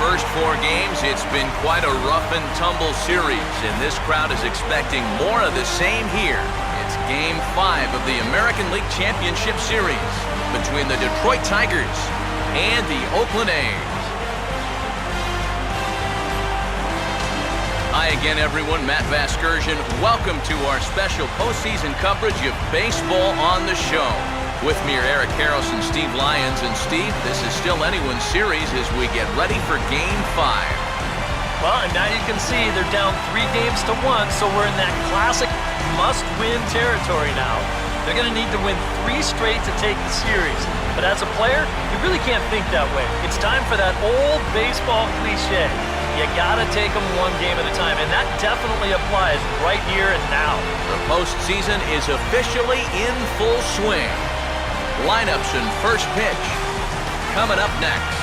first 4 games, it's been quite a rough and tumble series, and this crowd is expecting more of the same here. It's Game 5 of the American League Championship Series between the Detroit Tigers and the Oakland A's. Hi again, everyone. Matt Vasgersian. Welcome to our special postseason coverage of baseball on the show. With me are Eric Harrelson, Steve Lyons, and Steve, this is still anyone's series as we get ready for Game 5. Well, and now you can see they're down 3 games to 1, so we're in that classic must-win territory now. They're going to need to win 3 straight to take the series. But as a player, you really can't think that way. It's time for that old baseball cliche. You got to take them 1 game at a time, and that definitely applies right here and now. The postseason is officially in full swing. Lineups and first pitch coming up next.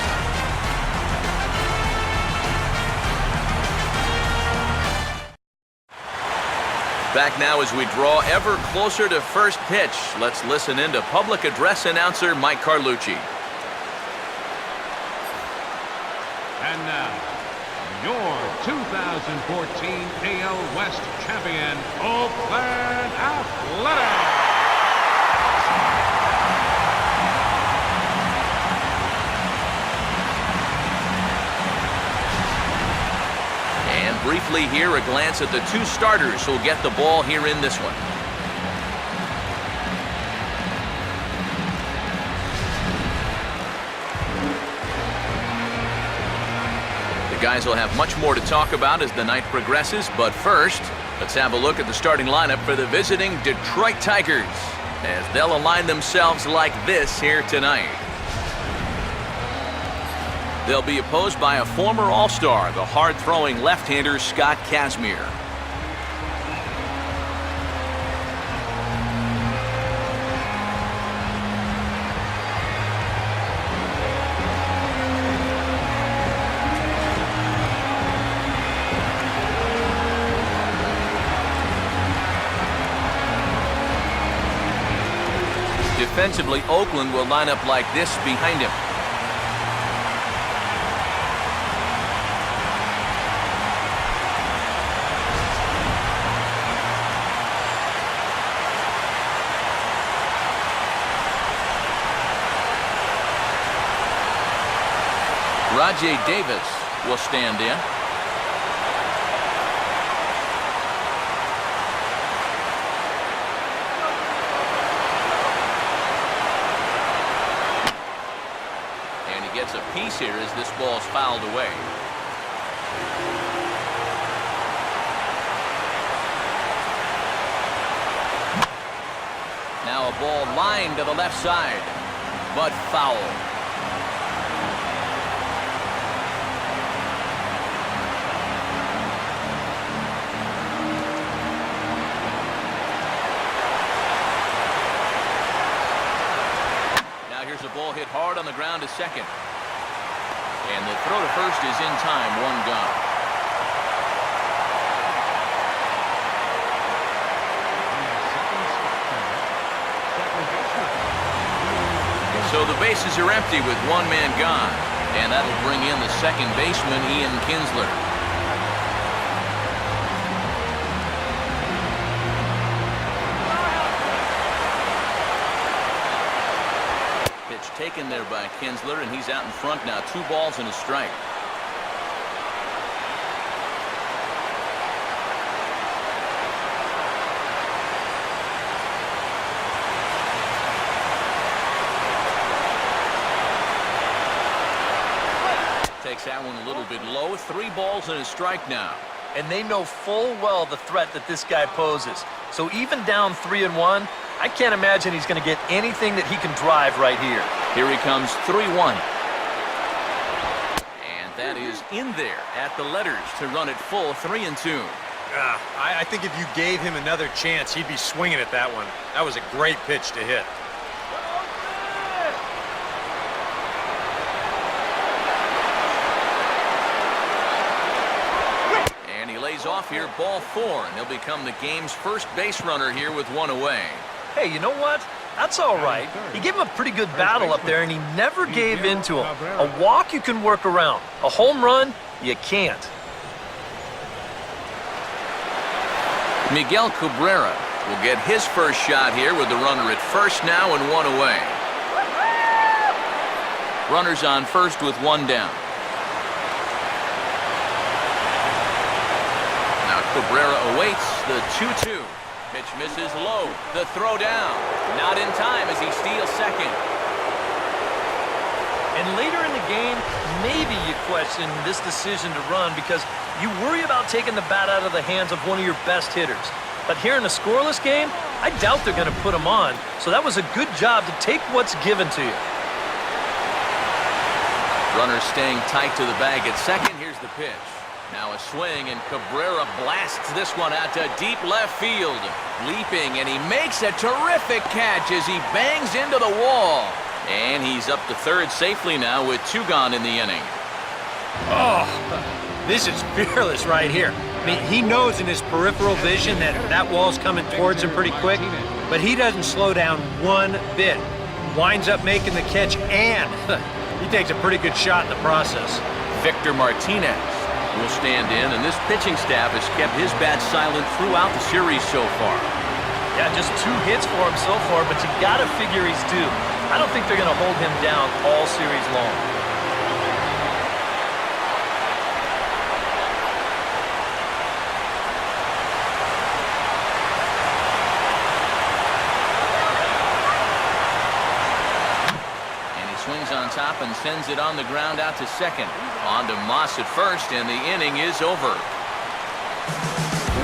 Back now as we draw ever closer to first pitch. Let's listen in to public address announcer Mike Carlucci. And now, your 2014 AL West champion, Oakland Athletics. Briefly here, a glance at the 2 starters who'll get the ball here in this one. The guys will have much more to talk about as the night progresses, but first, let's have a look at the starting lineup for the visiting Detroit Tigers as they'll align themselves like this here tonight. They'll be opposed by a former All-Star, the hard-throwing left-hander Scott Kazmir. Defensively, Oakland will line up like this behind him. Rajay Davis will stand in. And he gets a piece here as this ball's fouled away. Now a ball lined to the left side, but foul. Here's a ball hit hard on the ground to second. And the throw to first is in time, 1 gone. So the bases are empty with 1 man gone. And that'll bring in the second baseman, Ian Kinsler. Taken there by Kinsler, and he's out in front now. 2 balls and a strike. Takes that one a little bit low. 3 balls and a strike now. And they know full well the threat that this guy poses. So even down 3-1, I can't imagine he's going to get anything that he can drive right here. Here he comes, 3-1. And that is in there at the letters to run it full, 3-2. I think if you gave him another chance, he'd be swinging at that one. That was a great pitch to hit. And he lays off here, ball 4, and he'll become the game's first base runner here with 1 away. Hey, you know what? That's all right. He gave him a pretty good battle up there, and he never gave in to him. A walk you can work around. A home run, you can't. Miguel Cabrera will get his first shot here with the runner at first now and one away. Runners on first with one down. Now Cabrera awaits the 2-2. Pitch misses low. The throw down. Not in time as he steals second. And later in the game, maybe you question this decision to run because you worry about taking the bat out of the hands of one of your best hitters. But here in a scoreless game, I doubt they're going to put him on. So that was a good job to take what's given to you. Runner staying tight to the bag at second. Here's the pitch. Now a swing, and Cabrera blasts this one out to deep left field. Leaping, and he makes a terrific catch as he bangs into the wall. And he's up to third safely now with two gone in the inning. Oh, this is fearless right here. I mean, he knows in his peripheral vision that wall's coming towards him pretty quick, but he doesn't slow down one bit. Winds up making the catch, and he takes a pretty good shot in the process. Victor Martinez will stand in, and this pitching staff has kept his bat silent throughout the series so far. Yeah, just 2 hits for him so far, but you got to figure he's due. I don't think they're going to hold him down all series long. Swings on top and sends it on the ground out to second. On to Moss at first, and the inning is over.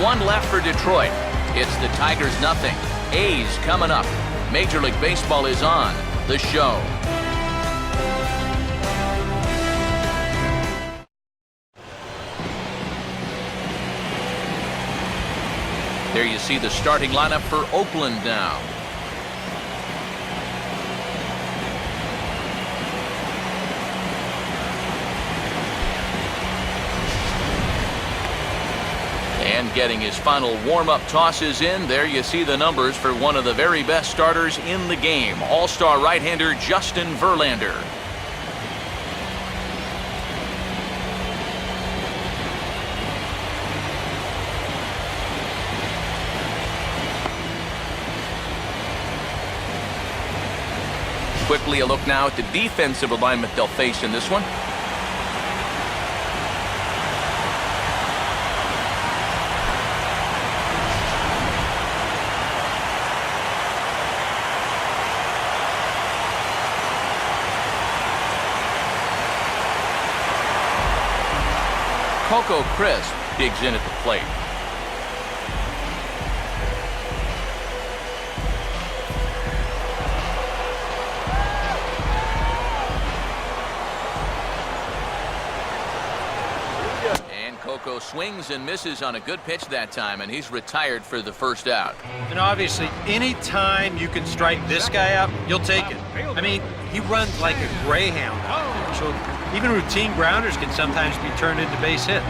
One left for Detroit. It's the Tigers nothing. A's coming up. Major League Baseball is on the show. There you see the starting lineup for Oakland now. And getting his final warm-up tosses in, there you see the numbers for one of the very best starters in the game, all-star right-hander Justin Verlander. Quickly a look now at the defensive alignment they'll face in this one. Coco Crisp digs in at the plate. And Coco swings and misses on a good pitch that time, and he's retired for the first out. And obviously, any time you can strike this guy out, you'll take it. I mean, he runs like a greyhound. So even routine grounders can sometimes be turned into base hits.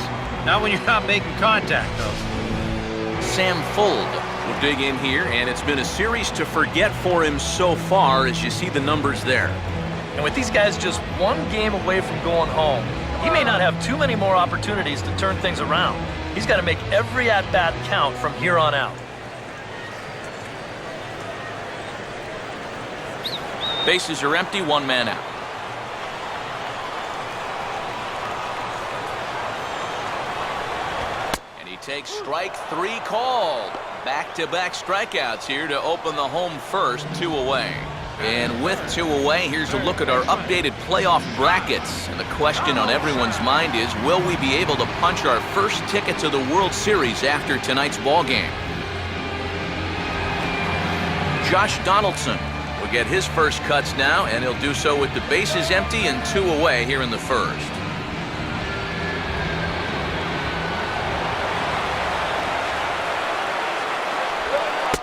Not when you're not making contact, though. Sam Fuld will dig in here, and it's been a series to forget for him so far as you see the numbers there. And with these guys just one game away from going home, he may not have too many more opportunities to turn things around. He's got to make every at-bat count from here on out. Bases are empty, one man out. And he takes strike 3 called. Back-to-back strikeouts here to open the home first, 2 away. And with 2 away, here's a look at our updated playoff brackets. And the question on everyone's mind is, will we be able to punch our first ticket to the World Series after tonight's ballgame? Josh Donaldson will get his first cuts now, and he'll do so with the bases empty and 2 away here in the first.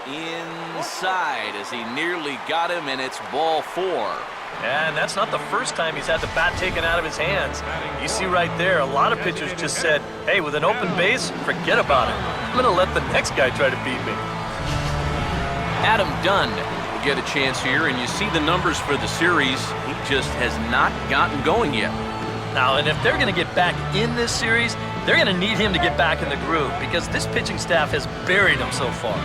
Inside as he nearly got him, and it's ball 4. And that's not the first time he's had the bat taken out of his hands. You see right there, a lot of pitchers just said, hey, with an open base, forget about it. I'm going to let the next guy try to beat me. Adam Dunn will get a chance here, and you see the numbers for the series. He just has not gotten going yet. Now, and if they're going to get back in this series, they're going to need him to get back in the groove because this pitching staff has buried him so far.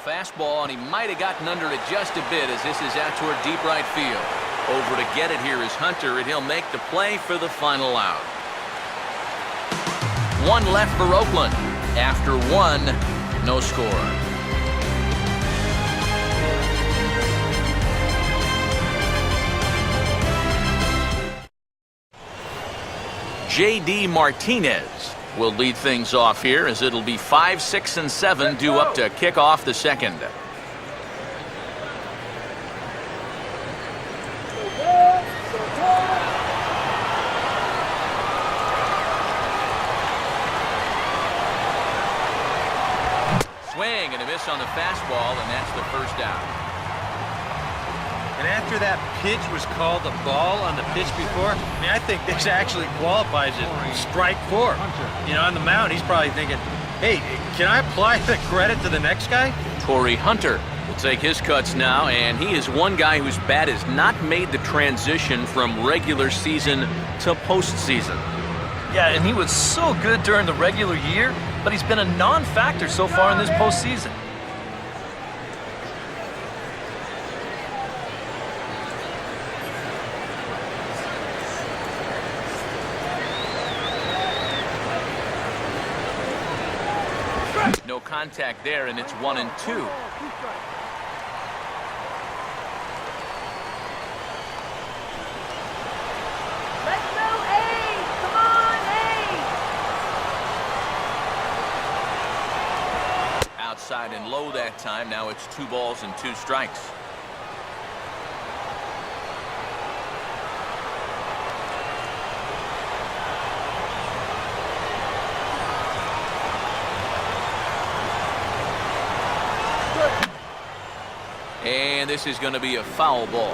Fastball, and he might have gotten under it just a bit as this is out toward deep right field. Over to get it here is Hunter, and he'll make the play for the final out. One left for Oakland. After one, no score. J.D. Martinez will lead things off here as it'll be 5, 6, and 7 due up to kick off the second. Swing and a miss on the fastball, and that's the first out. And after that pitch was called a ball on the pitch before, I mean, I think this actually qualifies as strike 4. You know, on the mound, he's probably thinking, hey, can I apply the credit to the next guy? Torrey Hunter will take his cuts now, and he is one guy whose bat has not made the transition from regular season to postseason. Yeah, and he was so good during the regular year, but he's been a non-factor so far in this postseason. No contact there, and it's 1 and 2. Let's go, A's! Come on, A's! Outside and low that time. Now it's 2 balls and 2 strikes. And this is going to be a foul ball.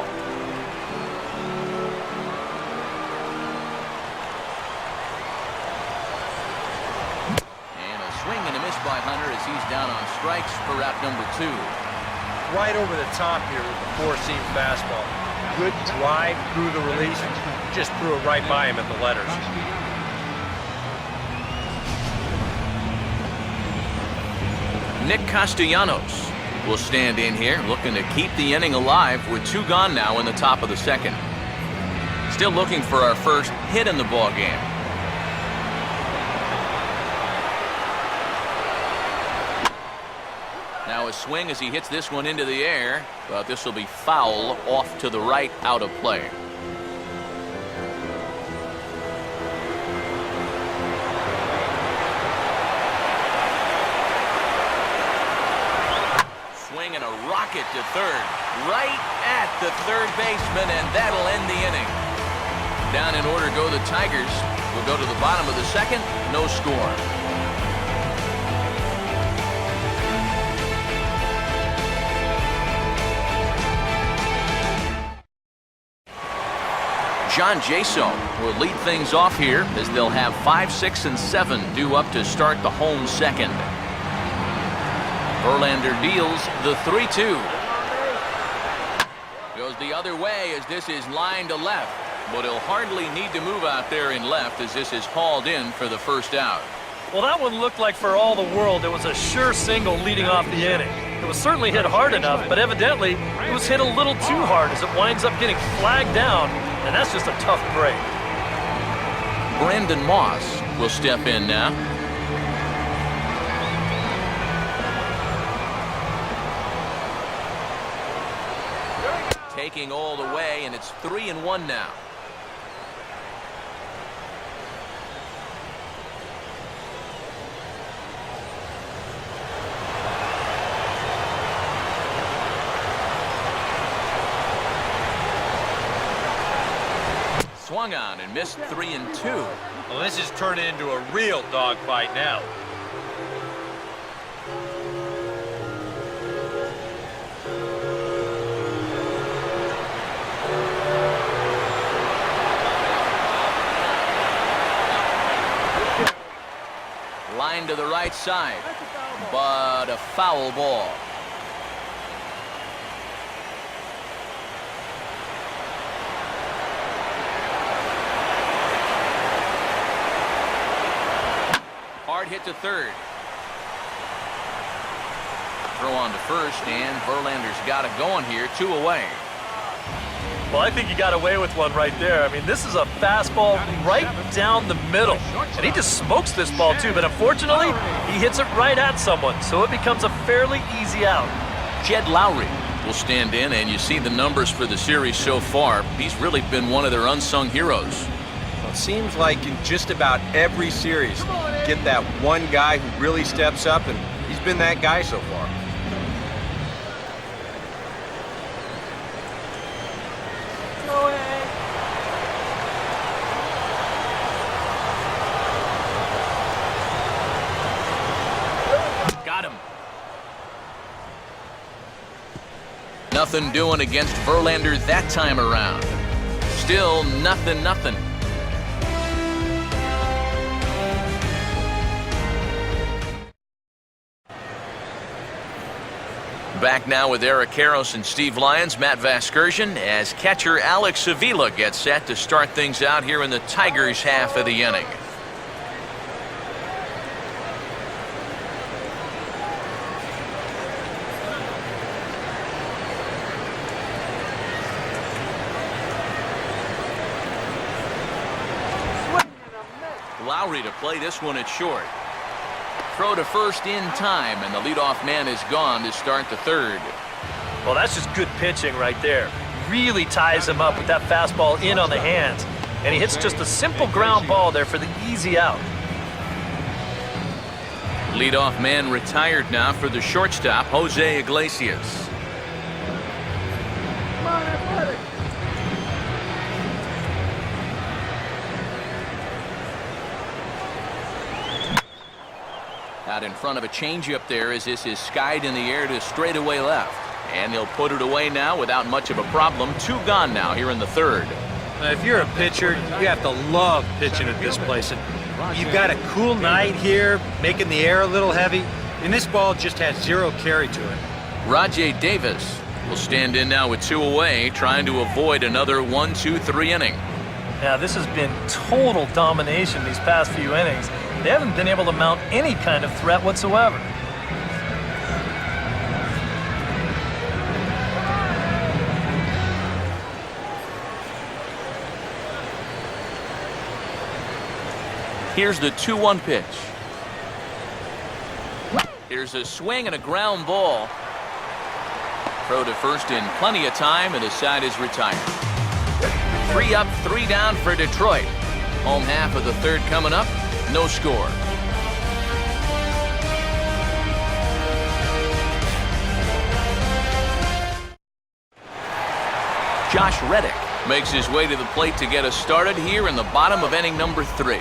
And a swing and a miss by Hunter as he's down on strikes for out number 2. Right over the top here with the 4-seam fastball. Good drive through the release. Just threw it right by him at the letters. Nick Castellanos will stand in here, looking to keep the inning alive with 2 gone now in the top of the second. Still looking for our first hit in the ball game. Now a swing as he hits this one into the air, but this will be foul off to the right, out of play. And a rocket to third, right at the third baseman, and that'll end the inning. Down in order go the Tigers. We'll go to the bottom of the second, no score. John Jaso will lead things off here as they'll have 5, 6, and 7 due up to start the home second. Verlander deals the 3-2. Goes the other way as this is lined to left, but he'll hardly need to move out there in left as this is hauled in for the first out. Well, that one looked like for all the world it was a sure single leading off the inning. It was certainly hit hard enough, but evidently it was hit a little too hard as it winds up getting flagged down, and that's just a tough break. Brandon Moss will step in now. Taking all the way, and it's 3-1 now. Swung on and missed 3-2. Well, this is turning into a real dogfight now. to the right side, but a foul ball. Hard hit to third. Throw on to first, and Verlander's got it going here, 2 away. Well, I think he got away with one right there. I mean, this is a fastball right down the middle. And he just smokes this ball, too. But unfortunately, he hits it right at someone. So it becomes a fairly easy out. Jed Lowry will stand in, and you see the numbers for the series so far. He's really been one of their unsung heroes. Well, it seems like in just about every series, you get that one guy who really steps up, and he's been that guy so far. Got him. Nothing doing against Verlander that time around. Still nothing. Back now with Eric Karros and Steve Lyons, Matt Vasgersian, as catcher Alex Avila gets set to start things out here in the Tigers' half of the inning. Lowry to play this one at short. Throw to first in time, and the leadoff man is gone to start the third. Well, that's just good pitching right there. Really ties him up with that fastball in on the hands. And he hits just a simple ground ball there for the easy out. Leadoff man retired now for the shortstop, Jose Iglesias. Come on, Athletic. Out in front of a changeup there as this is skied in the air to straightaway left. And he'll put it away now without much of a problem. 2 gone now here in the third. If you're a pitcher, you have to love pitching at this place. And you've got a cool night here, making the air a little heavy, and this ball just has 0 carry to it. Rajay Davis will stand in now with 2 away, trying to avoid another 1-2-3 inning. Now, this has been total domination these past few innings. They haven't been able to mount any kind of threat whatsoever. Here's the 2-1 pitch. Here's a swing and a ground ball. Throw to first in plenty of time, and the side is retired. 3 up, 3 down for Detroit. Home half of the third coming up. No score. Josh Reddick makes his way to the plate to get us started here in the bottom of inning number 3.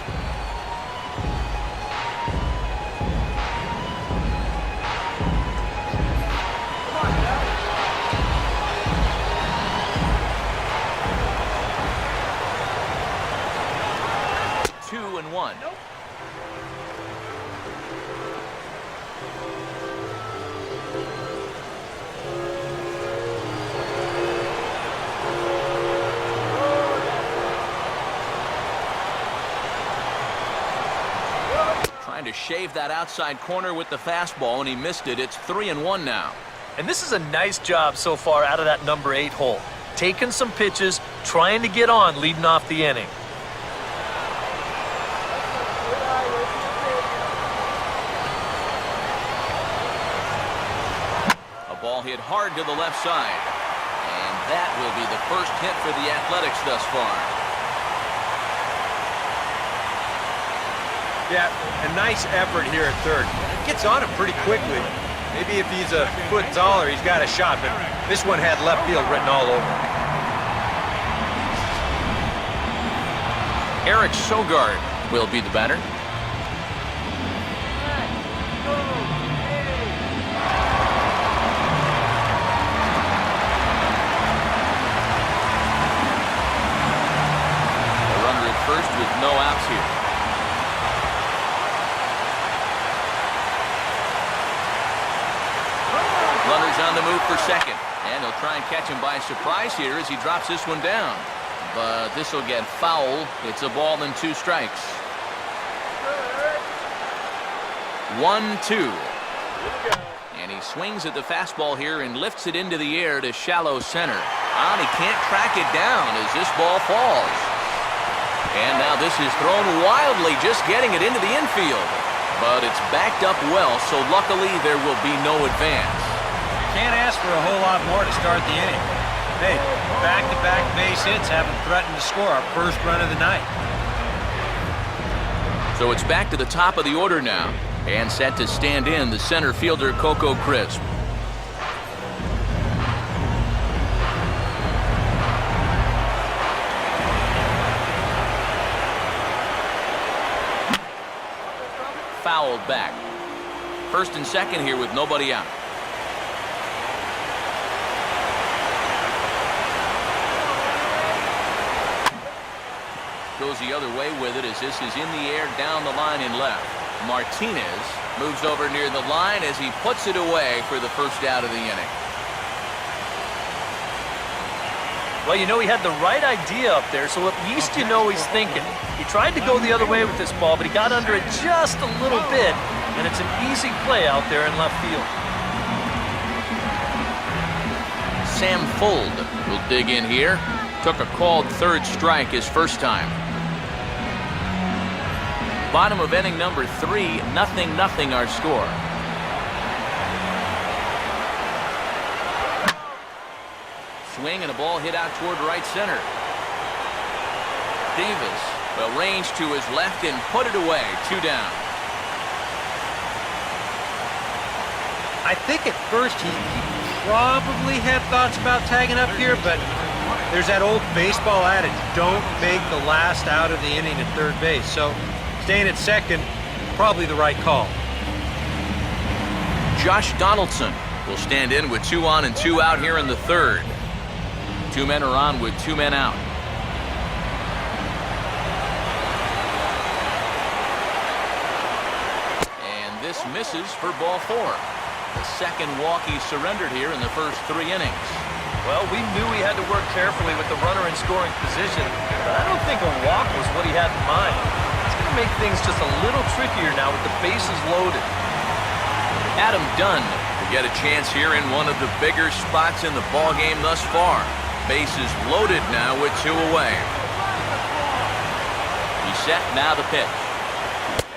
To shave that outside corner with the fastball, and he missed it. It's 3-1 now. And this is a nice job so far out of that number 8 hole. Taking some pitches, trying to get on, leading off the inning. A ball hit hard to the left side. And that will be the first hit for the Athletics thus far. Yeah, a nice effort here at third. Gets on him pretty quickly. Maybe if he's a foot taller, he's got a shot, but this one had left field written all over it. Eric Sogard will be the batter. A runner at first with no outs here. They'll try and catch him by surprise here as he drops this one down. But this will get foul. It's a ball and 2 strikes. 1-2. And he swings at the fastball here and lifts it into the air to shallow center. And he can't track it down as this ball falls. And now this is thrown wildly, just getting it into the infield. But it's backed up well, so luckily there will be no advance. Can't ask for a whole lot more to start the inning. Hey, back-to-back base hits haven't threatened to score our first run of the night. So it's back to the top of the order now. And set to stand in the center fielder, Coco Crisp. Fouled back. First and second here with nobody out. Goes the other way with it as this is in the air down the line and left. Martinez moves over near the line as he puts it away for the first out of the inning. Well, you know, he had the right idea up there, so at least you know he's thinking. He tried to go the other way with this ball, but he got under it just a little bit, and it's an easy play out there in left field. Sam Fuld will dig in here. Took a called third strike his first time. Bottom of inning number 3, 0-0 our score. Swing and a ball hit out toward right center. Davis will range to his left and put it away. 2 down. I think at first he probably had thoughts about tagging up here, but there's that old baseball adage, don't make the last out of the inning at third base. So staying at second, probably the right call. Josh Donaldson will stand in with 2 on and 2 out here in the third. 2 men are on with 2 men out. And this misses for ball 4. The second walk he surrendered here in the first 3 innings. Well, we knew he had to work carefully with the runner in scoring position, but I don't think a walk was what he had in mind. It's going to make things just a little trickier now with the bases loaded. Adam Dunn will get a chance here in one of the bigger spots in the ballgame thus far. Bases loaded now with 2 away. He's set, now the pitch.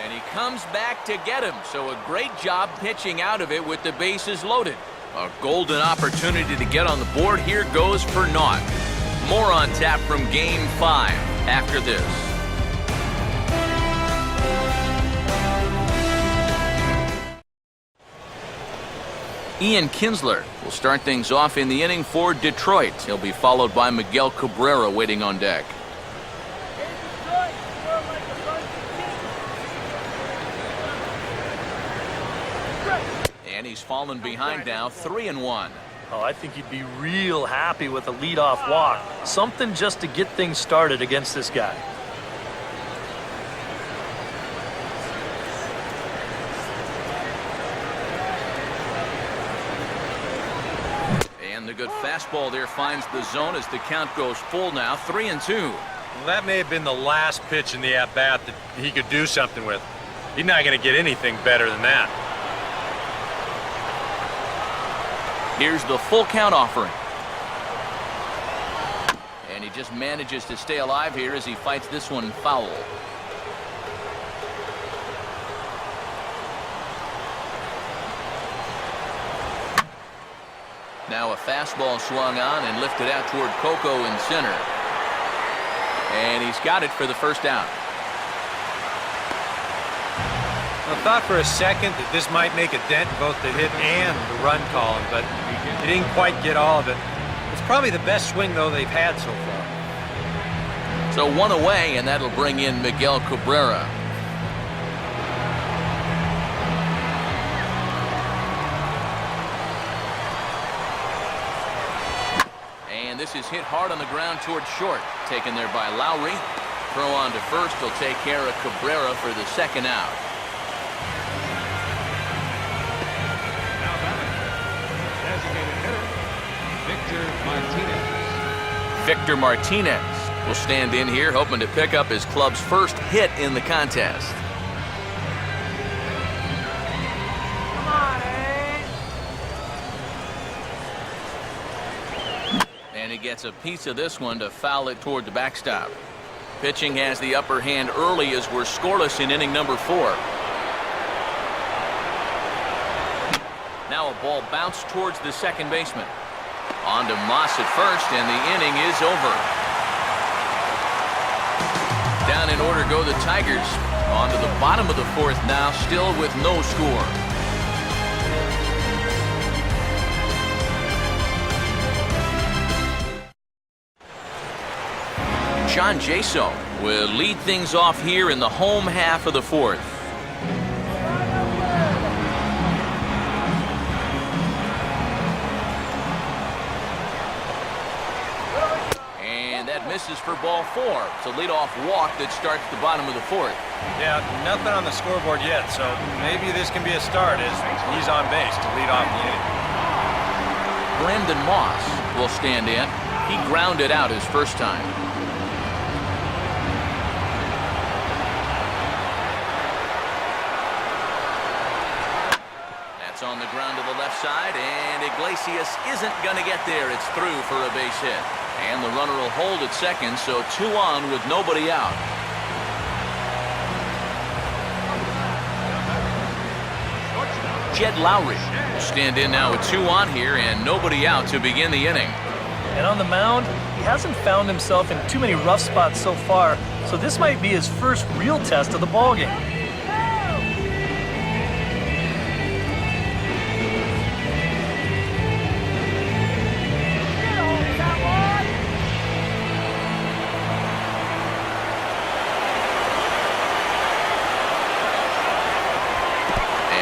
And he comes back to get him, so a great job pitching out of it with the bases loaded. A golden opportunity to get on the board here goes for naught. More on tap from Game 5 after this. Ian Kinsler will start things off in the inning for Detroit. He'll be followed by Miguel Cabrera waiting on deck. And he's fallen behind now, 3-1. Oh, I think he'd be real happy with a leadoff walk. Something just to get things started against this guy. And the good fastball there finds the zone as the count goes full now, 3-2. Well, that may have been the last pitch in the at-bat that he could do something with. He's not going to get anything better than that. Here's the full count offering. And he just manages to stay alive here as he fights this one foul. Now a fastball swung on and lifted out toward Coco in center. And he's got it for the first out. I thought for a second that this might make a dent in both the hit and the run column, but he didn't quite get all of it. It's probably the best swing, though, they've had so far. So 1 away, and that'll bring in Miguel Cabrera. And this is hit hard on the ground toward short. Taken there by Lowry. Throw on to first will take care of Cabrera for the second out. Designated hitter, Victor Martinez. Victor Martinez will stand in here, hoping to pick up his club's first hit in the contest. Come on, Ace. And he gets a piece of this one to foul it toward the backstop. Pitching has the upper hand early as we're scoreless in inning number 4. Now a ball bounced towards the second baseman. On to Moss at first, and the inning is over. Down in order go the Tigers. On to the bottom of the 4th now, still with no score. John Jaso will lead things off here in the home half of the 4th. And that misses for ball 4. It's a leadoff walk that starts the bottom of the 4th. Yeah, nothing on the scoreboard yet, so maybe this can be a start as he's on base to lead off the inning. Brandon Moss will stand in. He grounded out his first time. On the ground to the left side, and Iglesias isn't going to get there. It's through for a base hit. And the runner will hold at second, so 2 on with nobody out. Jed Lowry will stand in now with 2 on here and nobody out to begin the inning. And on the mound, he hasn't found himself in too many rough spots so far, so this might be his first real test of the ballgame.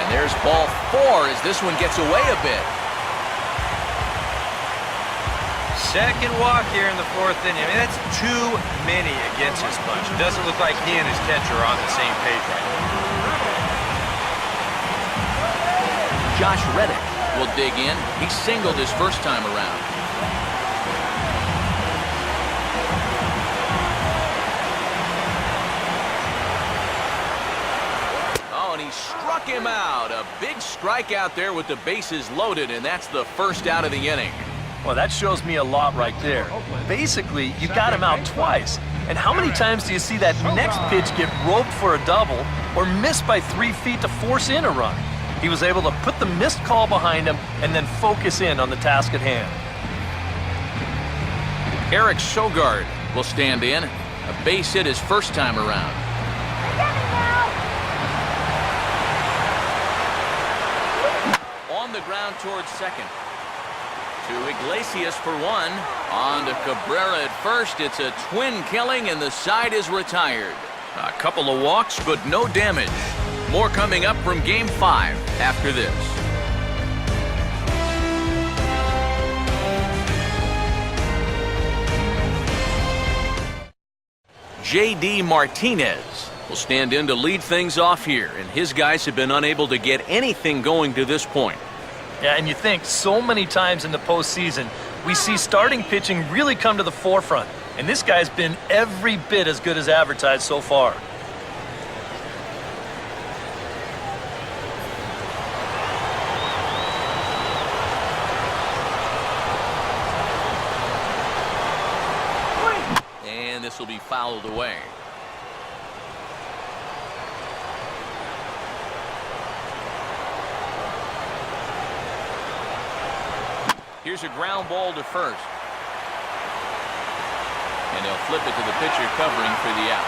There's ball 4 as this one gets away a bit. Second walk here in the 4th inning. I mean, that's too many against his punch. It doesn't look like he and his catcher are on the same page right now. Josh Reddick will dig in. He singled his first time around. He struck him out. A big strikeout there with the bases loaded, and that's the first out of the inning. Well, that shows me a lot right there. Basically, you got him out twice. And how many times do you see that next pitch get roped for a double or missed by 3 feet to force in a run? He was able to put the missed call behind him and then focus in on the task at hand. Eric Sogard will stand in. A base hit his first time around. On the ground towards second. To Iglesias for 1. On to Cabrera at first. It's a twin killing and the side is retired. A couple of walks but no damage. More coming up from Game 5 after this. J.D. Martinez will stand in to lead things off here, and his guys have been unable to get anything going to this point. Yeah, and you think so many times in the postseason, we see starting pitching really come to the forefront. And this guy's been every bit as good as advertised so far. And this will be fouled away. Here's a ground ball to first. And they'll flip it to the pitcher covering for the out.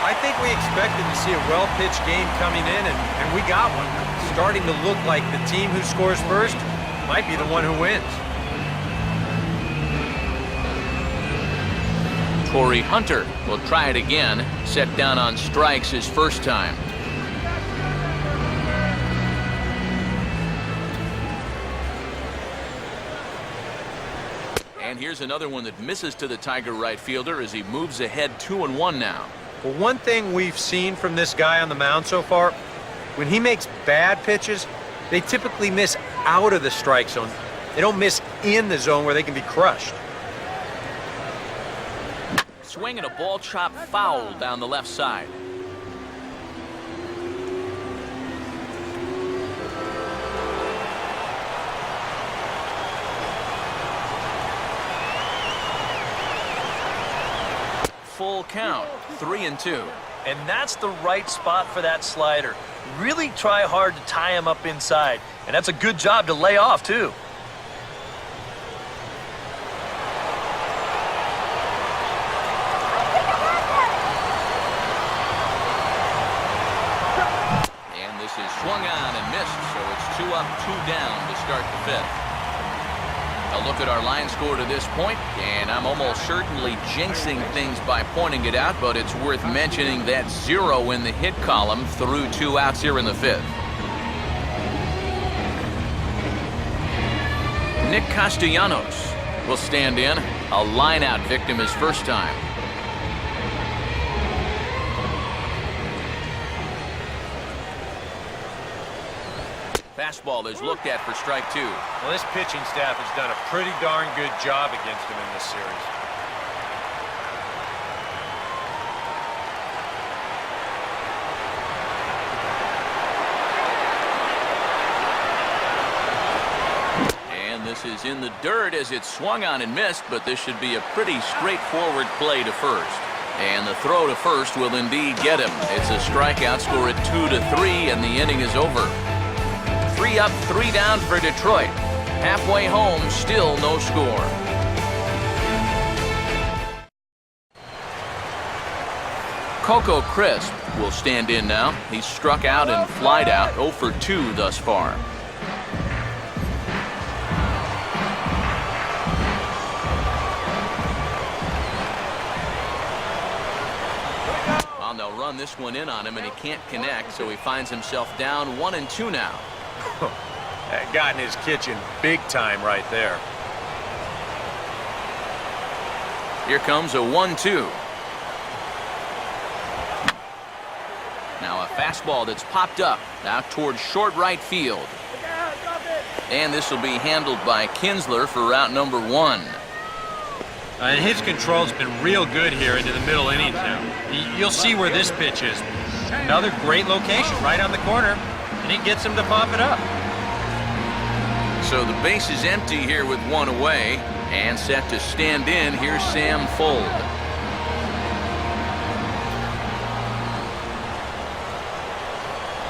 I think we expected to see a well-pitched game coming in, and we got one. Starting to look like the team who scores first might be the one who wins. Torrey Hunter will try it again. Set down on strikes his first time. And here's another one that misses to the Tiger right fielder as he moves ahead 2-1 now. Well, one thing we've seen from this guy on the mound so far, when he makes bad pitches, they typically miss out of the strike zone They don't miss in the zone where they can be crushed. Swinging a ball chopped foul down the left side. Full count, 3-2. And that's the right spot for that slider. Really try hard to tie him up inside. And that's a good job to lay off, too. And this is swung on and missed, so it's 2 up, 2 down to start the fifth. A look at our line score to this point, and I'm almost certainly jinxing things by pointing it out, but it's worth mentioning that 0 in the hit column through 2 outs here in the fifth. Nick Castellanos will stand in, a line-out victim his first time. Fastball is looked at for strike 2. Well, this pitching staff has done a pretty darn good job against him in this series. And this is in the dirt as it's swung on and missed, but this should be a pretty straightforward play to first. And the throw to first will indeed get him. It's a strikeout, score at 2-3, and the inning is over. 3 up, 3 down for Detroit. Halfway home, still no score. Coco Crisp will stand in now. He's struck out and flied out, 0 for 2 thus far. They'll run this one in on him, and he can't connect, so he finds himself down 1-2 now. That got in his kitchen big time right there. Here comes a 1-2. Now a fastball that's popped up out towards short right field. And this will be handled by Kinsler for route number 1. And his control's been real good here into the middle innings now. You'll see where this pitch is. Another great location right on the corner, and he gets him to pop it up. So the base is empty here with 1 away, and set to stand in. Here's Sam Fuld.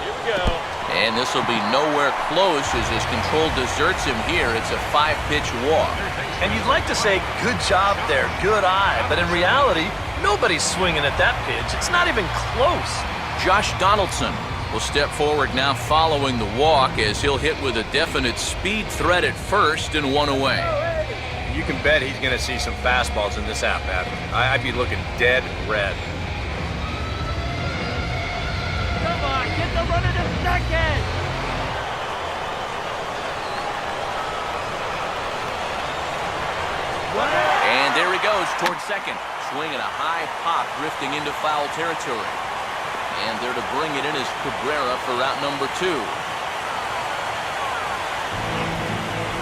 Here we go. And this will be nowhere close as his control deserts him here. It's a 5-pitch walk. And you'd like to say, good job there, good eye. But in reality, nobody's swinging at that pitch. It's not even close. Josh Donaldson will step forward now following the walk as he'll hit with a definite speed threat at first and 1 away. You can bet he's going to see some fastballs in this at-bat. I'd be looking dead red. Come on, get the runner to second. And there he goes towards second. Swinging a high pop, drifting into foul territory. And there to bring it in is Cabrera for route number 2.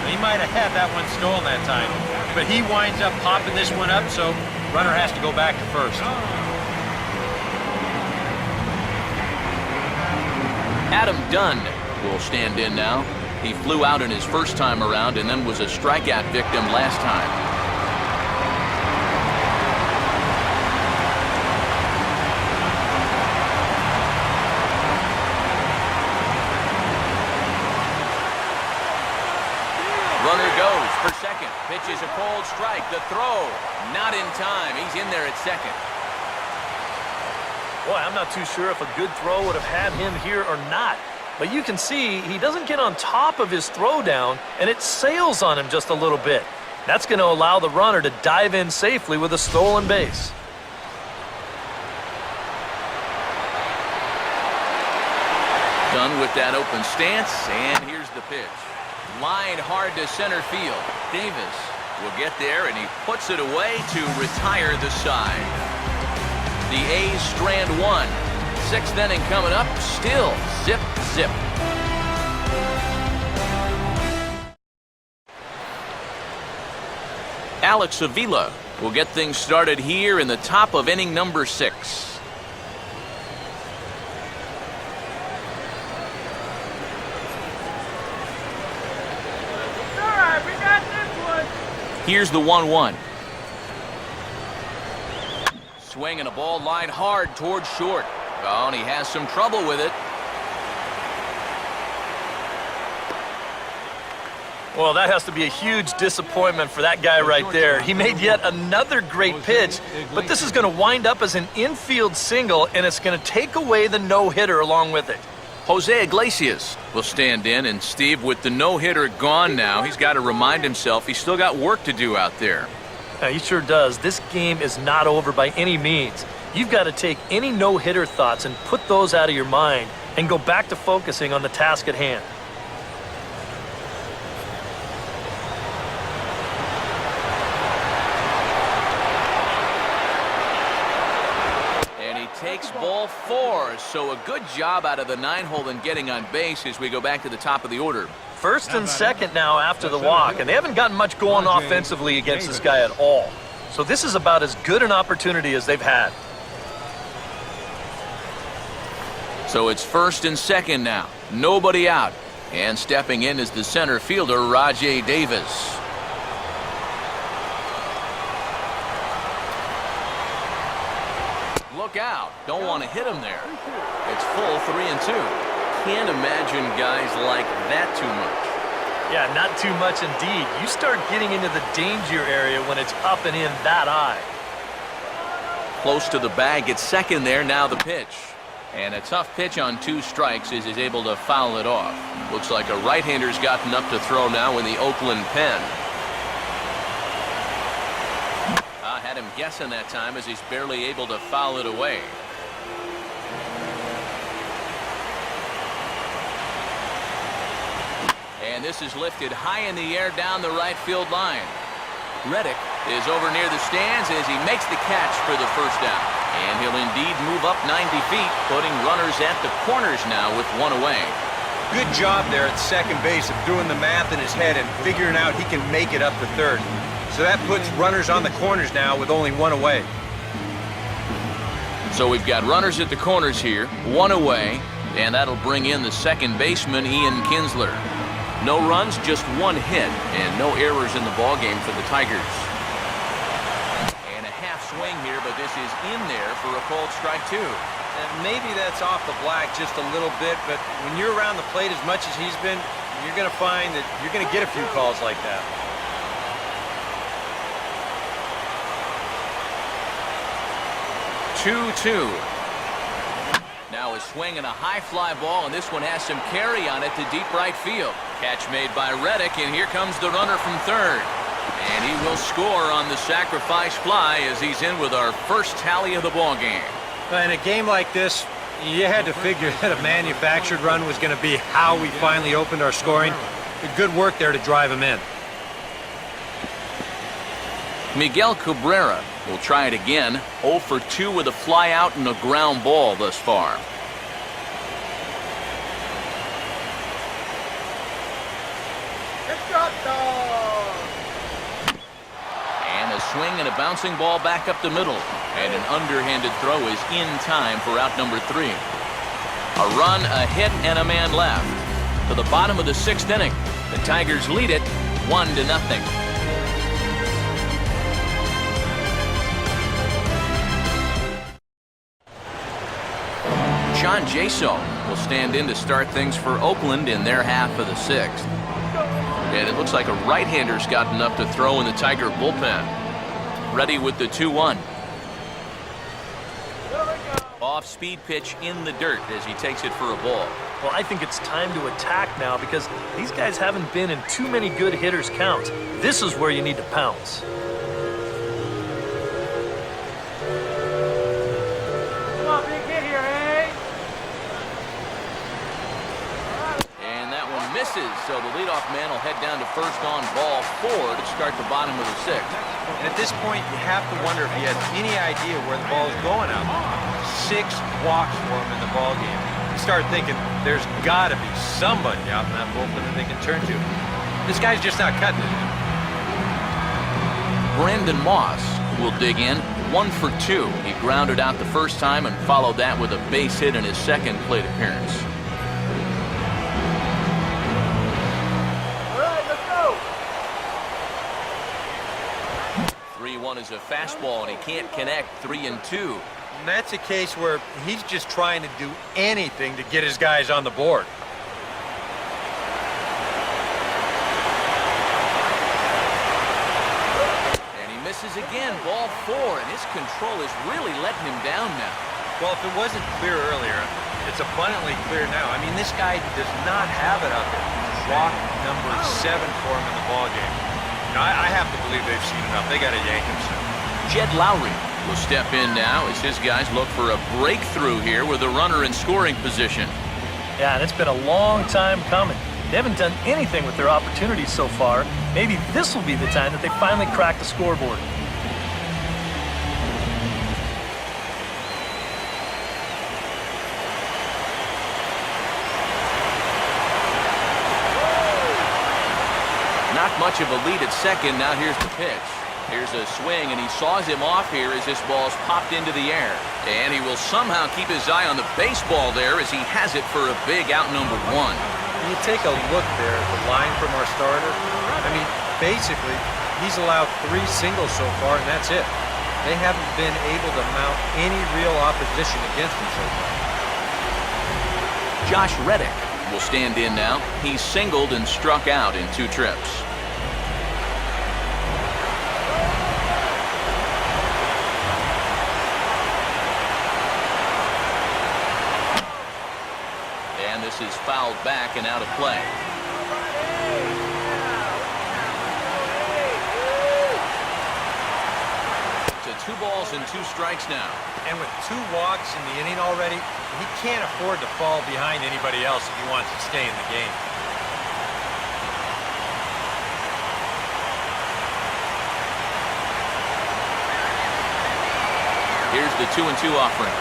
He might have had that one stolen that time, but he winds up popping this one up, so runner has to go back to first. Adam Dunn will stand in now. He flew out in his first time around and then was a strikeout victim last time. Runner goes for second. Pitches a cold strike. The throw, not in time. He's in there at second. Boy, I'm not too sure if a good throw would have had him here or not. But you can see he doesn't get on top of his throw down, and it sails on him just a little bit. That's going to allow the runner to dive in safely with a stolen base. Done with that open stance, and here's the pitch. Line hard to center field. Davis will get there, and he puts it away to retire the side. The A's strand 1. 6th inning coming up. Still zip, zip. Alex Avila will get things started here in the top of inning number 6. Here's the 1-1. Swinging a ball line hard towards short. Oh, and he has some trouble with it. Well, that has to be a huge disappointment for that guy right there. He made yet another great pitch, but this is going to wind up as an infield single, and it's going to take away the no-hitter along with it. Jose Iglesias will stand in, and Steve, with the no-hitter gone now, he's got to remind himself he's still got work to do out there. Yeah, he sure does. This game is not over by any means. You've got to take any no-hitter thoughts and put those out of your mind and go back to focusing on the task at hand. Takes ball 4, so a good job out of the 9-hole in getting on base as we go back to the top of the order. First and second now after the walk, and they haven't gotten much going offensively against this guy at all. So this is about as good an opportunity as they've had. So it's first and second now, nobody out, and stepping in is the center fielder, Rajay Davis. Look out. Don't want to hit him there. It's full 3-2. Can't imagine guys like that too much. Yeah, not too much indeed. You start getting into the danger area when it's up and in that high. Close to the bag. It's second there. Now the pitch. And a tough pitch on 2 strikes as he's able to foul it off. Looks like a right-hander's gotten up to throw now in the Oakland pen. Had him guessing that time as he's barely able to foul it away. And this is lifted high in the air down the right field line. Reddick is over near the stands as he makes the catch for the first out. And he'll indeed move up 90 feet, putting runners at the corners now with 1 away. Good job there at second base of doing the math in his head and figuring out he can make it up to third. So that puts runners on the corners now with only 1 away. So we've got runners at the corners here, 1 away, and that'll bring in the second baseman, Ian Kinsler. No runs, just 1 hit, and no errors in the ballgame for the Tigers. And a half swing here, but this is in there for a called strike 2. And maybe that's off the black just a little bit, but when you're around the plate as much as he's been, you're going to find that you're going to get a few calls like that. 2-2. Now a swing and a high fly ball, and this one has some carry on it to deep right field. Catch made by Reddick, and here comes the runner from third. And he will score on the sacrifice fly as he's in with our first tally of the ball game. In a game like this, you had to figure that a manufactured run was going to be how we finally opened our scoring. Good work there to drive him in. Miguel Cabrera will try it again. 0 for 2 with a fly out and a ground ball thus far. And a swing and a bouncing ball back up the middle. And an underhanded throw is in time for out number 3. A run, a hit, and a man left. To the bottom of the 6th inning, the Tigers lead it 1-0. John Jaso will stand in to start things for Oakland in their half of the 6th. And it looks like a right-hander's gotten up to throw in the Tiger bullpen. Ready with the 2-1. Off-speed pitch in the dirt as he takes it for a ball. Well, I think it's time to attack now because these guys haven't been in too many good hitters' counts. This is where you need to pounce. Come on, big hit here, eh? And that one misses, so the leadoff man will head down to first on ball 4 to start the bottom of the 6th. And at this point, you have to wonder if he has any idea where the ball is going out there. 6 walks for him in the ball game. You start thinking there's got to be somebody out in that bullpen that they can turn to. This guy's just not cutting it. Brandon Moss will dig in 1 for 2. He grounded out the first time and followed that with a base hit in his second plate appearance. All right, let's go. 3-1 is a fastball, and he can't connect. 3-2. And that's a case where he's just trying to do anything to get his guys on the board. And he misses again. Ball 4, and his control is really letting him down now. Well, if it wasn't clear earlier, it's abundantly clear now. I mean, this guy does not have it out there. Walk number 7 for him in the ballgame. You know, I have to believe they've seen enough. They got to yank him soon. Jed Lowry will step in now as his guys look for a breakthrough here with a runner in scoring position. Yeah, and it's been a long time coming. They haven't done anything with their opportunities so far. Maybe this will be the time that they finally crack the scoreboard. Not much of a lead at second. Now here's the pitch. Here's a swing, and he saws him off here as this ball's popped into the air. And he will somehow keep his eye on the baseball there as he has it for a big out number 1. When you take a look there at the line from our starter, I mean, basically, he's allowed 3 singles so far, and that's it. They haven't been able to mount any real opposition against him so far. Josh Reddick will stand in now. He's singled and struck out in 2 trips. This is fouled back and out of play. To 2 balls and 2 strikes now. And with 2 walks in the inning already, he can't afford to fall behind anybody else if he wants to stay in the game. Here's the 2-2 offering.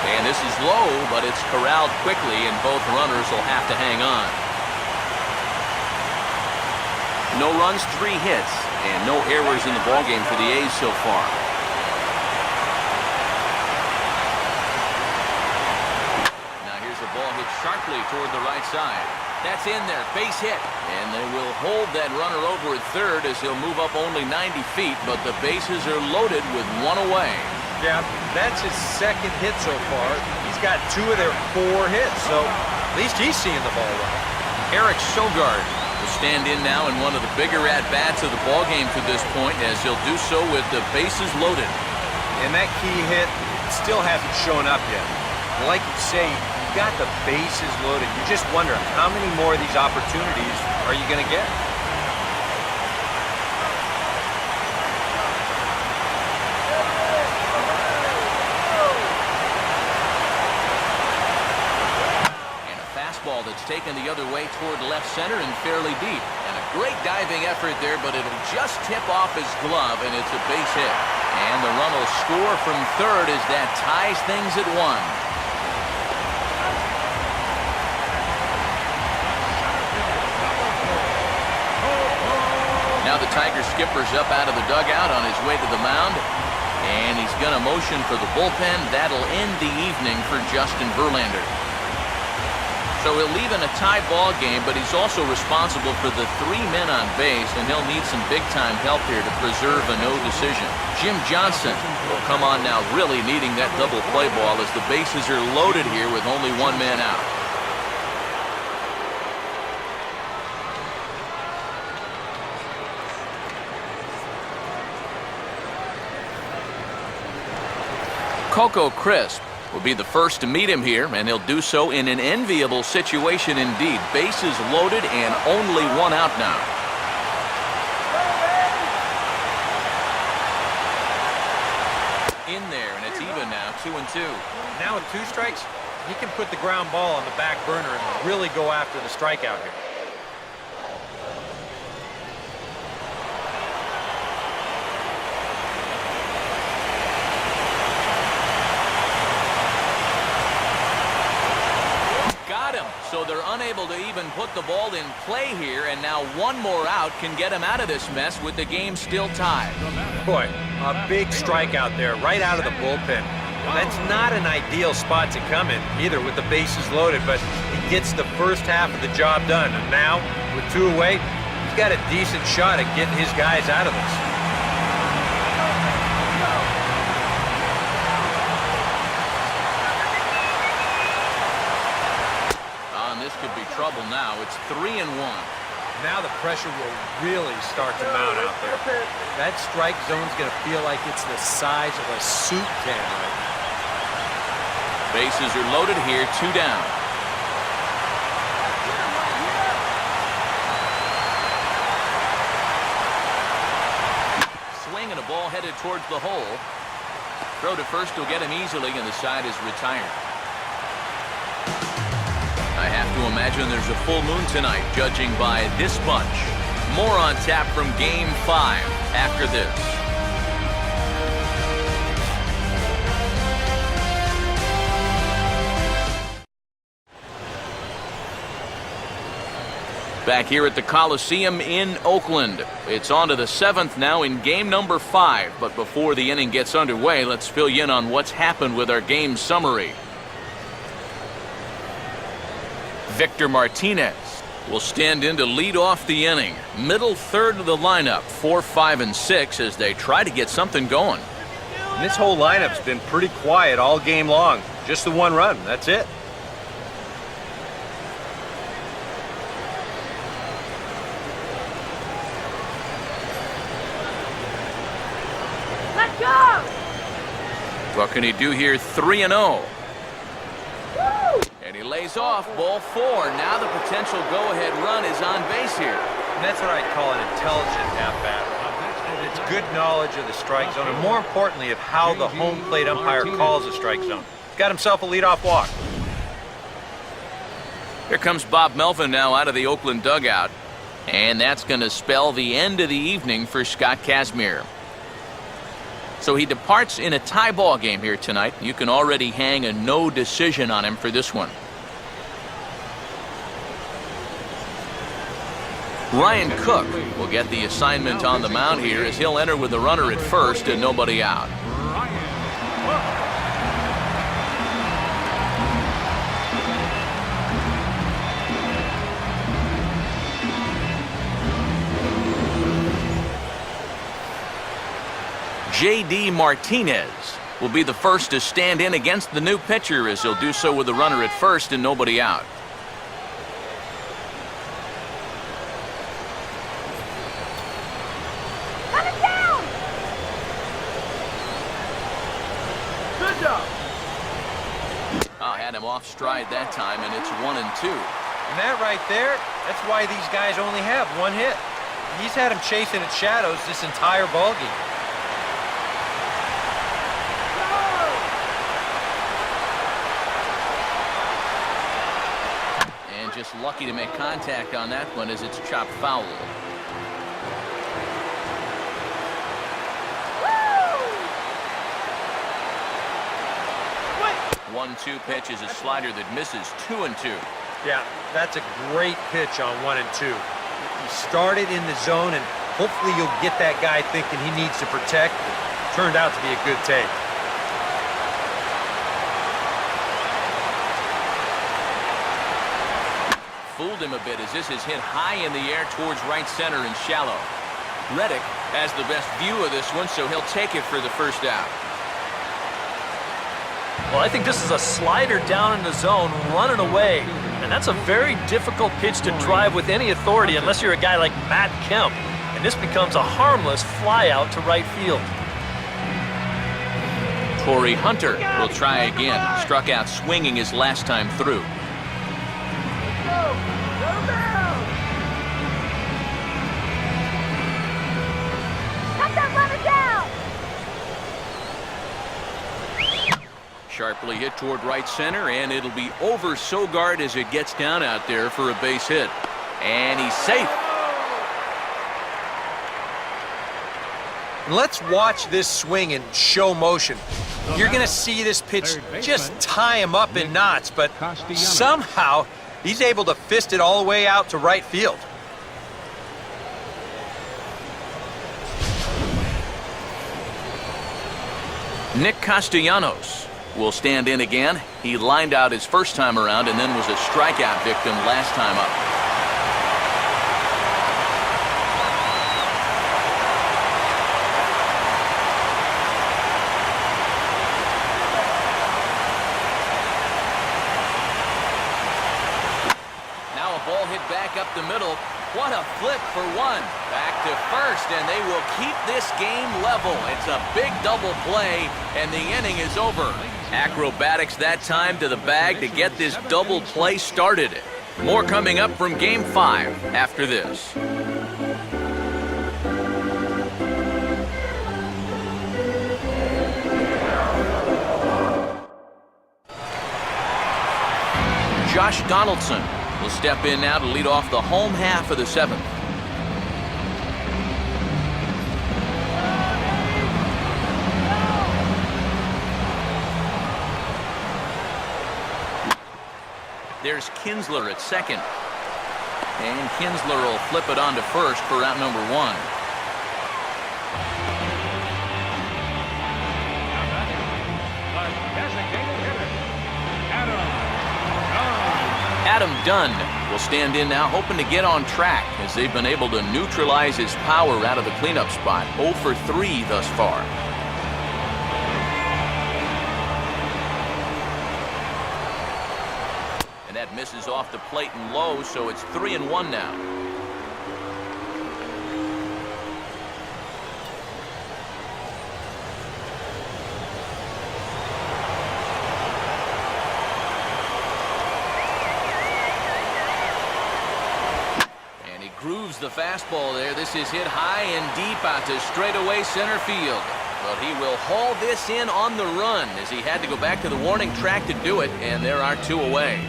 And this is low, but it's corralled quickly, and both runners will have to hang on. No runs, 3 hits, and no errors in the ballgame for the A's so far. Now here's a ball hit sharply toward the right side. That's in there, base hit. And they will hold that runner over at third as he'll move up only 90 feet, but the bases are loaded with 1 away. Yeah, that's his 2nd hit so far. He's got 2 of their 4 hits, so at least he's seeing the ball well. Eric Sogard will stand in now in one of the bigger at-bats of the ballgame to this point, as he'll do so with the bases loaded. And that key hit still hasn't shown up yet. Like you say, you've got the bases loaded. You just wonder how many more of these opportunities are you going to get? Ball that's taken the other way toward left center and fairly deep. And a great diving effort there, but it'll just tip off his glove, and it's a base hit. And the run will score from third as that ties things at 1. Now the Tiger skipper's up out of the dugout on his way to the mound, and he's going to motion for the bullpen. That'll end the evening for Justin Verlander. So he'll leave in a tie ball game, but he's also responsible for the 3 men on base, and he'll need some big-time help here to preserve a no decision. Jim Johnson will come on now, really needing that double play ball as the bases are loaded here with only 1 man out. Coco Crisp will be the first to meet him here, and he'll do so in an enviable situation indeed. Bases loaded and only 1 out now. In there, and it's even now, 2-2. Now with 2 strikes, he can put the ground ball on the back burner and really go after the strikeout here. So they're unable to even even put the ball in play here, and now one more out can get him out of this mess with the game still tied. Boy, a big strikeout there, right out of the bullpen. That's not an ideal spot to come in, either with the bases loaded, but he gets the first half of the job done. And now, with 2 away, he's got a decent shot at getting his guys out of this. This could be trouble now. It's 3-1. Now the pressure will really start to mount out there. That strike zone's going to feel like it's the size of a soup can right now. Bases are loaded here, 2 down. Swing and a ball headed towards the hole. Throw to first will get him easily, and the side is retired. I have to imagine there's a full moon tonight, judging by this bunch. More on tap from Game 5 after this. Back here at the Coliseum in Oakland. It's on to the 7th now in game number 5. But before the inning gets underway, let's fill you in on what's happened with our game summary. Victor Martinez will stand in to lead off the inning. Middle third of the lineup, 4, 5, and 6 as they try to get something going. And this whole lineup's been pretty quiet all game long. Just the 1 run, that's it. Let's go! What can he do here? 3-0. And he lays off, ball 4. Now the potential go-ahead run is on base here. And that's what I call an intelligent at-bat. It's good knowledge of the strike zone, and more importantly, of how the home plate umpire calls a strike zone. He's got himself a leadoff walk. Here comes Bob Melvin now out of the Oakland dugout. And that's going to spell the end of the evening for Scott Kazmir. So he departs in a tie ball game here tonight. You can already hang a no decision on him for this one. Ryan Cook will get the assignment on the mound here as he'll enter with a runner at first and nobody out. J.D. Martinez will be the first to stand in against the new pitcher as he'll do so with a runner at first and nobody out. Run it down! Good job! I had him off stride that time, and it's 1-2. And that right there, that's why these guys only have 1 hit. He's had him chasing at shadows this entire ballgame. Just lucky to make contact on that one as it's chopped foul. 1-2 pitch is a slider that misses 2-2. Yeah, that's a great pitch on 1 and 2. He started in the zone, and hopefully you'll get that guy thinking he needs to protect. It turned out to be a good take. Fooled him a bit as this is hit high in the air towards right center and shallow. Reddick has the best view of this one, so he'll take it for the first out. Well, I think this is a slider down in the zone, running away. And that's a very difficult pitch to drive with any authority unless you're a guy like Matt Kemp. And this becomes a harmless fly out to right field. Torrey Hunter will try again. Struck out swinging his last time through. Sharply hit toward right center, and it'll be over Sogard as it gets down out there for a base hit. And he's safe. Let's watch this swing in show motion. You're going to see this pitch just tie him up in knots, but somehow He's able to fist it all the way out to right field. Nick Castellanos will stand in again. He lined out his first time around and then was a strikeout victim last time up. Now a ball hit back up the middle. What a flip for one. Back to first, and they will keep this game level. It's a big double play, and the inning is over. Acrobatics that time to the bag to get this double play started. More coming up from Game 5 after this. Josh Donaldson will step in now to lead off the home half of the 7th. There's Kinsler at second. And Kinsler will flip it on to first for out number 1. Adam Dunn will stand in now, hoping to get on track as they've been able to neutralize his power out of the cleanup spot. 0 for 3 thus far. And that misses off the plate and low, so it's 3-1 now. Grooves the fastball there. This is hit high and deep out to straightaway center field. But he will haul this in on the run as he had to go back to the warning track to do it, and there are 2 away.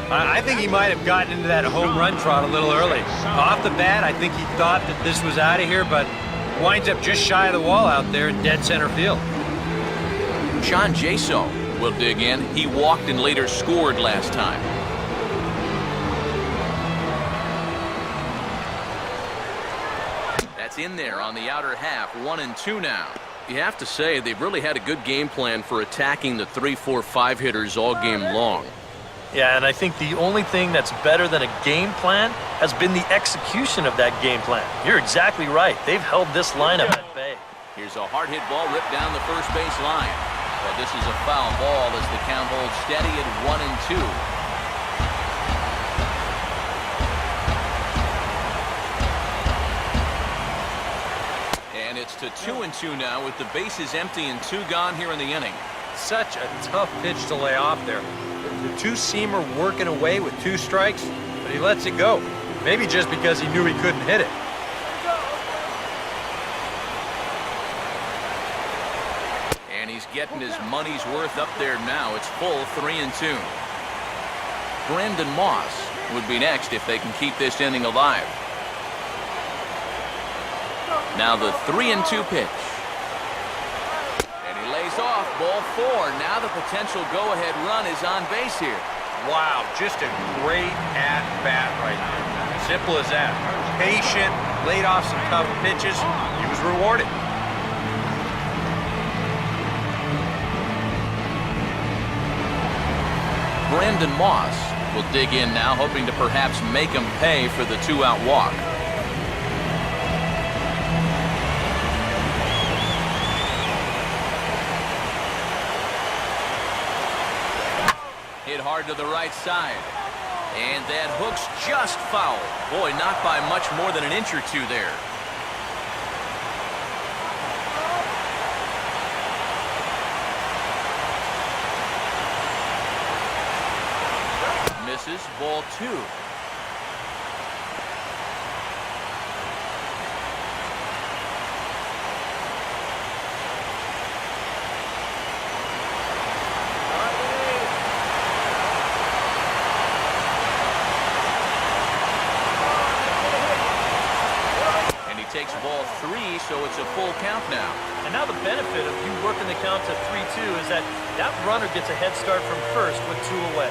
I think he might have gotten into that home run trot a little early. Off the bat, I think he thought that this was out of here, but winds up just shy of the wall out there in dead center field. Sean Jaso will dig in. He walked and later scored last time. In there on the outer half, 1-2 now. You have to say they've really had a good game plan for attacking the 3, 4, 5 hitters all game long. Yeah, and I think the only thing that's better than a game plan has been the execution of that game plan. You're exactly right. They've held this lineup at bay. Here's a hard hit ball ripped down the first base line. But this is a foul ball as the count holds steady at 1-2. It's to 2-2 now with the bases empty and 2 gone here in the inning. Such a tough pitch to lay off there. The 2-seamer working away with 2 strikes, but he lets it go. Maybe just because he knew he couldn't hit it. And he's getting his money's worth up there now. It's full 3-2. Brandon Moss would be next if they can keep this inning alive. Now the 3-2 pitch. And he lays off, ball 4. Now the potential go-ahead run is on base here. Wow, just a great at-bat right there. Simple as that. Patient, laid off some tough pitches. He was rewarded. Brandon Moss will dig in now, hoping to perhaps make him pay for the 2-out walk. Hit hard to the right side. And that hook's just foul. Boy, not by much more than an inch or 2 there. Misses, ball 2. Takes ball 3, so it's a full count now. And now the benefit of you working the count to 3-2 is that runner gets a head start from first with 2 away.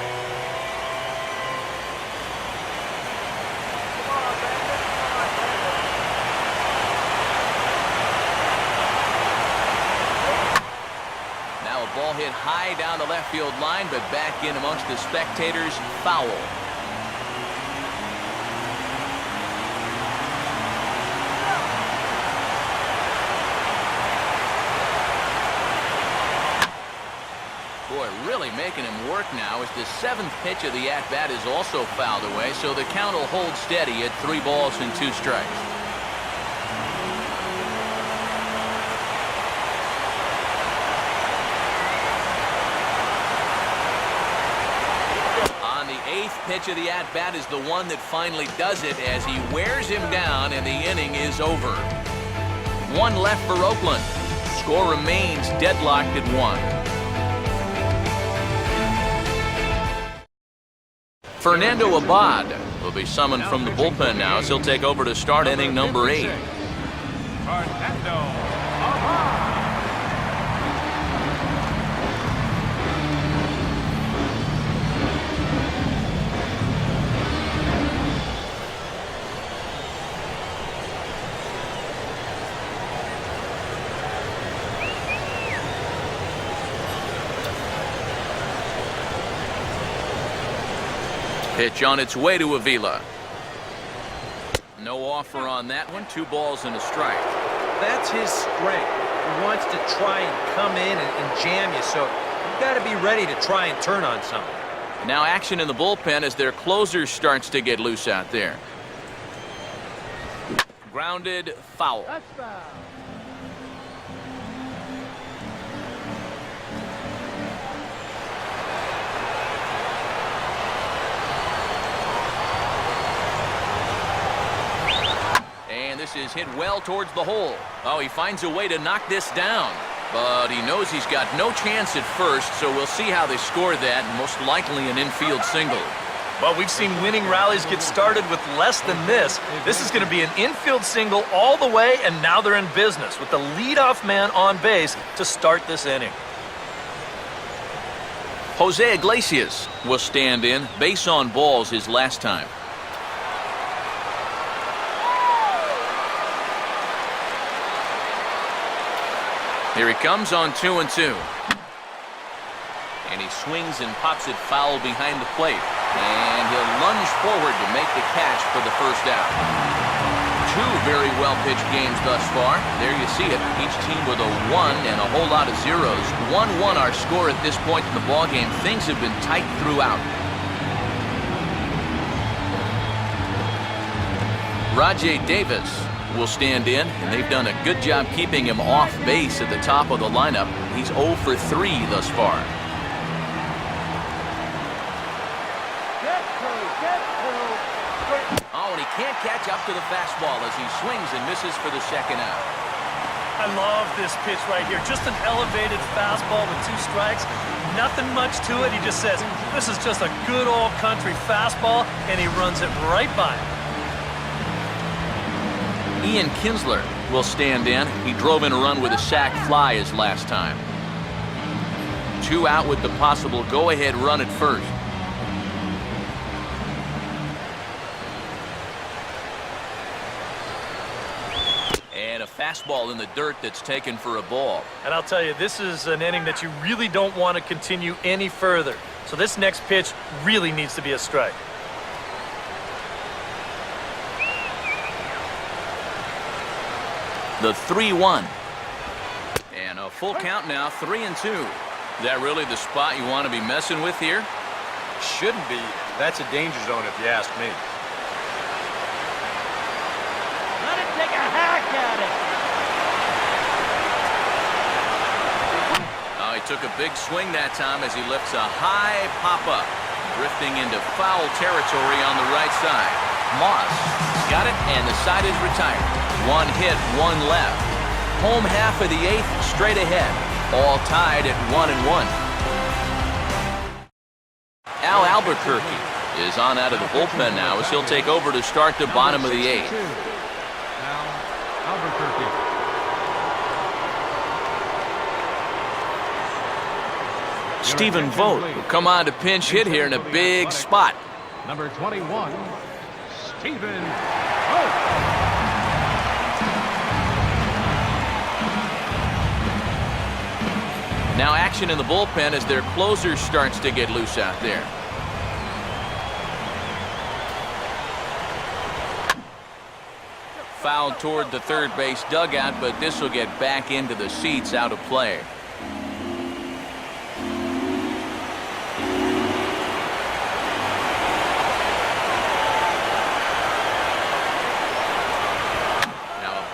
high down the left field line, but back in amongst the spectators. Foul. Boy, really making him work now as the 7th pitch of the at-bat is also fouled away, so the count will hold steady at 3 balls and 2 strikes. On the 8th pitch of the at-bat is the one that finally does it as he wears him down and the inning is over. 1 left for Oakland. Score remains deadlocked at 1. Fernando Abad will be summoned from the bullpen now as he'll take over to start inning number 8. Fernando Abad. Pitch on its way to Avila. No offer on that one. 2 balls and a strike. That's his strength. He wants to try and come in and jam you, so you've got to be ready to try and turn on something. Now action in the bullpen as their closer starts to get loose out there. Grounded, foul. That's foul. And this is hit well towards the hole. Oh, he finds a way to knock this down. But he knows he's got no chance at first, so we'll see how they score that, most likely an infield single. Well, we've seen winning rallies get started with less than this. This is going to be an infield single all the way, and now they're in business with the leadoff man on base to start this inning. Jose Iglesias will stand in. Base on balls his last time. Here he comes on 2-2. And he swings and pops it foul behind the plate. And he'll lunge forward to make the catch for the first out. 2 very well-pitched games thus far. There you see it. Each team with a 1 and a whole lot of zeros. 1-1 our score at this point in the ballgame. Things have been tight throughout. Rajay Davis will stand in, and they've done a good job keeping him off base at the top of the lineup. He's 0 for 3 thus far. Oh, and he can't catch up to the fastball as he swings and misses for the second out. I love this pitch right here. Just an elevated fastball with 2 strikes. Nothing much to it. He just says, this is just a good old country fastball, and he runs it right by him. Ian Kinsler will stand in. He drove in a run with a sac fly his last time. 2 out with the possible go-ahead run at first. And a fastball in the dirt that's taken for a ball. And I'll tell you, this is an inning that you really don't want to continue any further. So this next pitch really needs to be a strike. The 3-1. And a full count now, 3-2. Is that really the spot you want to be messing with here? Shouldn't be. That's a danger zone if you ask me. Let it take a hack at it. Oh, he took a big swing that time as he lifts a high pop-up, drifting into foul territory on the right side. Moss got it, and the side is retired. 1 hit, 1 left. Home half of the 8th, straight ahead. All tied at 1-1. Al Albuquerque is on out of the bullpen now as he'll take over to start the bottom of the 8th. Al Albuquerque. Stephen Vogt will come on to pinch hit here in a big spot. Number 21, Stephen Vogt. Now action in the bullpen as their closer starts to get loose out there. Fouled toward the third base dugout, but this will get back into the seats, out of play.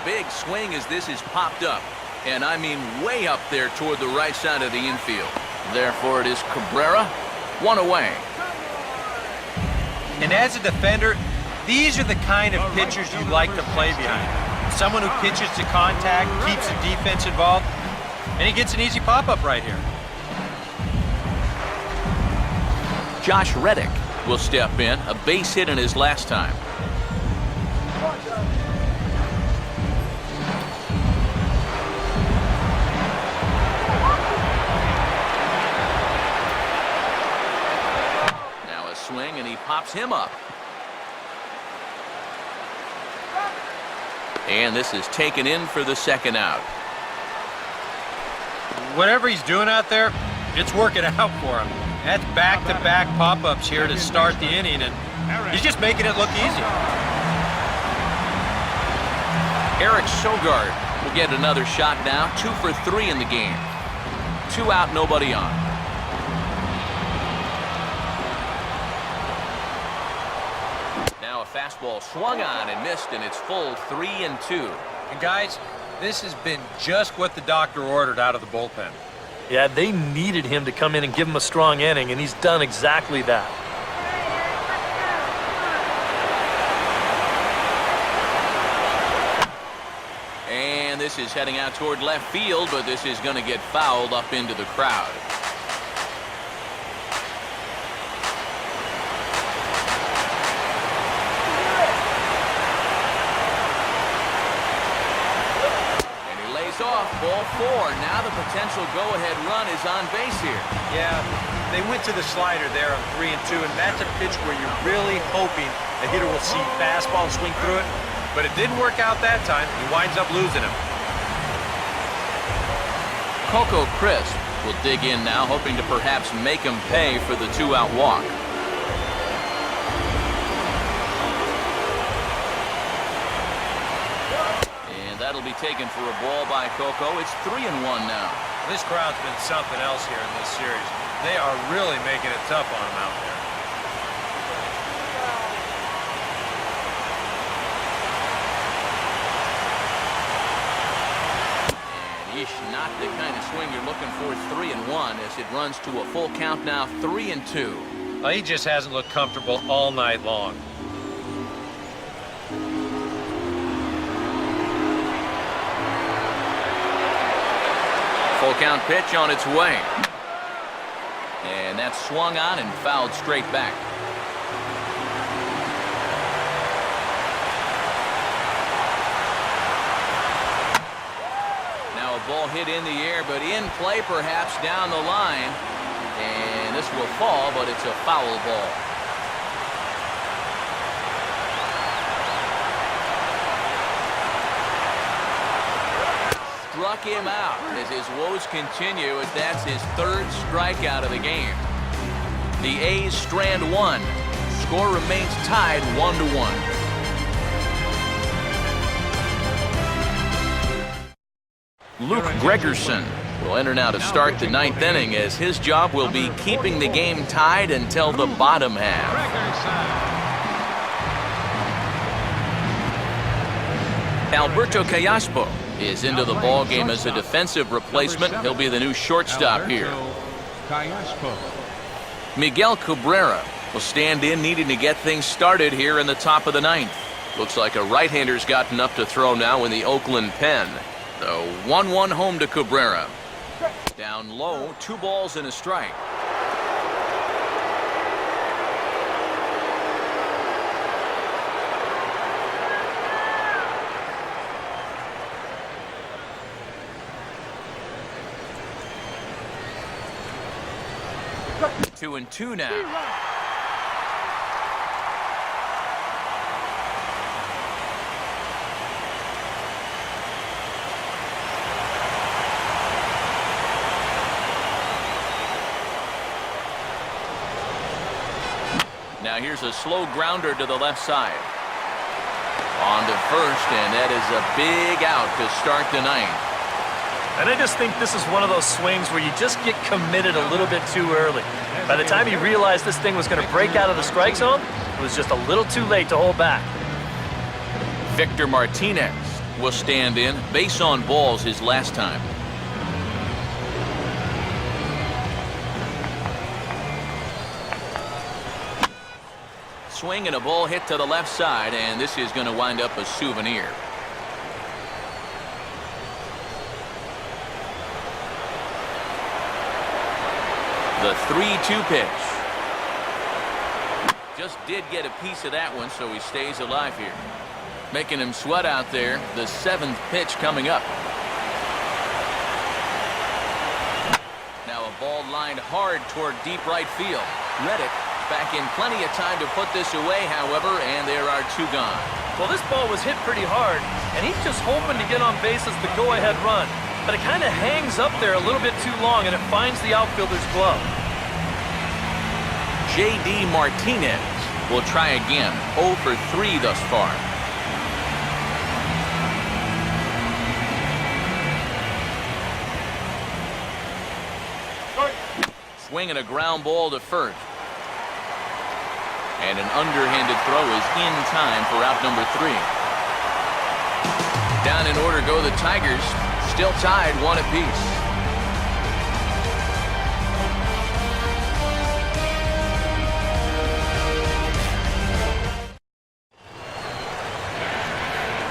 Big swing as this is popped up, and I mean way up there toward the right side of the infield. Therefore it is Cabrera, one away. And as a defender, these are the kind of pitchers you like to play behind. Someone who pitches to contact, keeps the defense involved, and he gets an easy pop-up right here. Josh Reddick will step in, a base hit in his last time. Swing, and he pops him up. And this is taken in for the second out. Whatever he's doing out there, it's working out for him. That's back-to-back pop-ups here to start the inning, and he's just making it look easy. Eric Sogard will get another shot now. 2 for 3 in the game. 2 out, nobody on. Fastball swung on and missed, and it's full 3-2. And guys, this has been just what the doctor ordered out of the bullpen. Yeah, they needed him to come in and give him a strong inning, and he's done exactly that. And this is heading out toward left field, but this is going to get fouled up into the crowd. Off, ball 4. Now the potential go-ahead run is on base here. Yeah, they went to the slider there on 3-2, and that's a pitch where you're really hoping the hitter will see fastball and swing through it, but it didn't work out that time. He winds up losing him. Coco Crisp will dig in now, hoping to perhaps make him pay for the 2-out walk. That'll be taken for a ball by Coco. It's 3-1 now. This crowd's been something else here in this series. They are really making it tough on him out there. And not the kind of swing you're looking for. 3-1 as it runs to a full count now. 3-2. Well, he just hasn't looked comfortable all night long. Full count pitch on its way. And that's swung on and fouled straight back. Now a ball hit in the air, but in play perhaps down the line. And this will fall, but it's a foul ball. Struck him out as his woes continue, as that's his 3rd strikeout of the game. The A's strand 1. Score remains tied 1-1. Luke Gregerson will enter now to start the 9th inning, as his job will be keeping the game tied until the bottom half. Alberto Callaspo is into the ball game as a defensive replacement. He'll be the new shortstop here. Miguel Cabrera will stand in, needing to get things started here in the top of the 9th. Looks like a right-hander's gotten up to throw now in the Oakland pen. The 1-1 home to Cabrera. Down low, 2 balls and a strike. Two and 2 now. Now here's a slow grounder to the left side. On to first, and that is a big out to start the ninth. And I just think this is one of those swings where you just get committed a little bit too early. By the time he realized this thing was going to break out of the strike zone, it was just a little too late to hold back. Victor Martinez will stand in. Base on balls his last time. Swing and a ball hit to the left side, and this is going to wind up a souvenir. The 3-2 pitch. Just did get a piece of that one, so he stays alive here. Making him sweat out there. The 7th pitch coming up. Now a ball lined hard toward deep right field. Reddick back in plenty of time to put this away, however, and there are 2 gone. Well, this ball was hit pretty hard, and he's just hoping to get on base as the go-ahead run. But it kind of hangs up there a little bit too long, and it finds the outfielder's glove. J.D. Martinez will try again. 0 for 3 thus far. Swing and a ground ball to first. And an underhanded throw is in time for out number 3. Down in order go the Tigers. Still tied 1 apiece.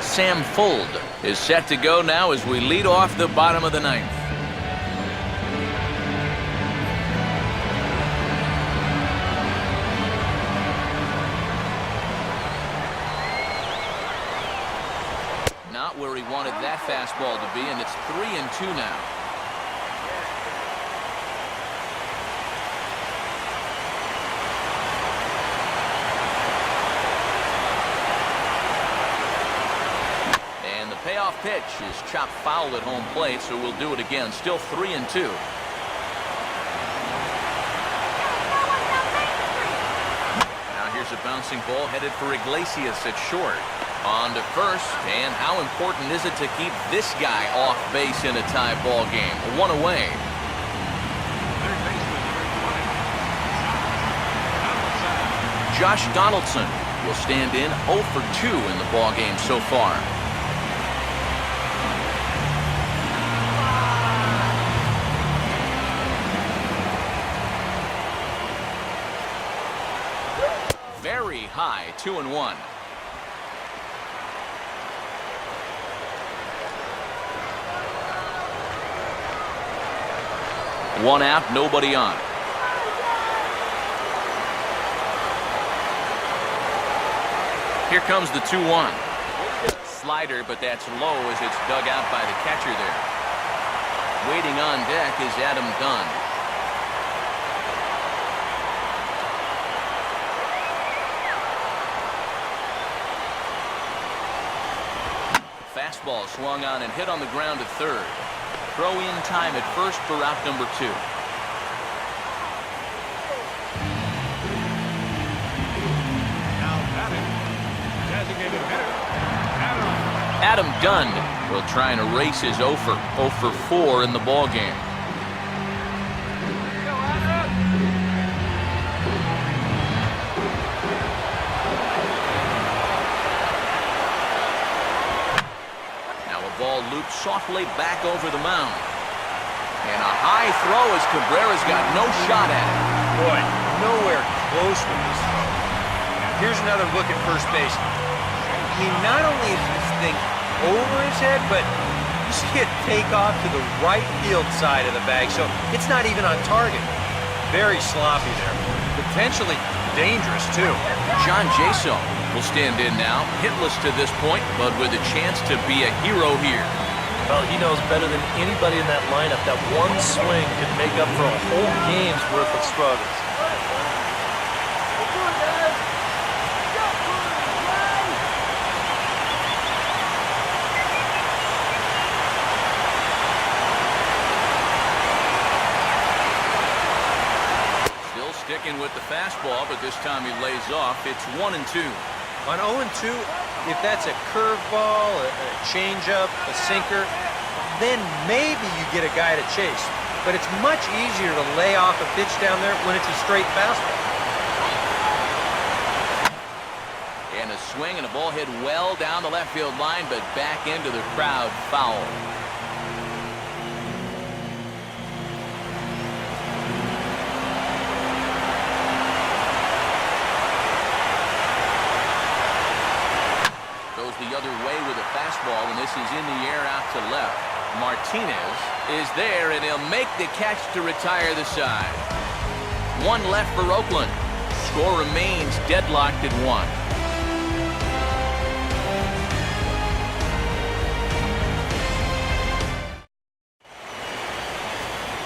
Sam Fuld is set to go now as we lead off the bottom of the 9th. Not where he wanted that fastball to be, and it's 3-2 now. And the payoff pitch is chopped foul at home plate, so we'll do it again. Still 3-2. Now here's a bouncing ball headed for Iglesias at short. On to first, and how important is it to keep this guy off base in a tie ball game? 1 away. Josh Donaldson will stand in 0 for 2 in the ball game so far. Very high, 2-1. 1 out, nobody on. Here comes the 2-1. Slider, but that's low as it's dug out by the catcher there. Waiting on deck is Adam Dunn. Fastball swung on and hit on the ground at third. Throw in time at first for out number 2. Now batting, designated hitter, Adam Dunn will try and erase his 0 for 4 in the ball game. Ball looped softly back over the mound. And a high throw as Cabrera's got no shot at it. Boy, nowhere close with this throw. Here's another look at first base. He not only is this thing over his head, but you see it take off to the right field side of the bag, so it's not even on target. Very sloppy there. Potentially dangerous, too. John Jaso will stand in now, hitless to this point, but with a chance to be a hero here. Well, he knows better than anybody in that lineup that one swing could make up for a whole game's worth of struggles. Still sticking with the fastball, but this time he lays off. It's 1-2. On 0-2, if that's a curveball, a changeup, a sinker, then maybe you get a guy to chase. But it's much easier to lay off a pitch down there when it's a straight fastball. And a swing and a ball hit well down the left field line, but back into the crowd, foul. Goes the other way with a fastball, and this is in the air out to left. Martinez is there, and he'll make the catch to retire the side. One left for Oakland. Score remains deadlocked at 1.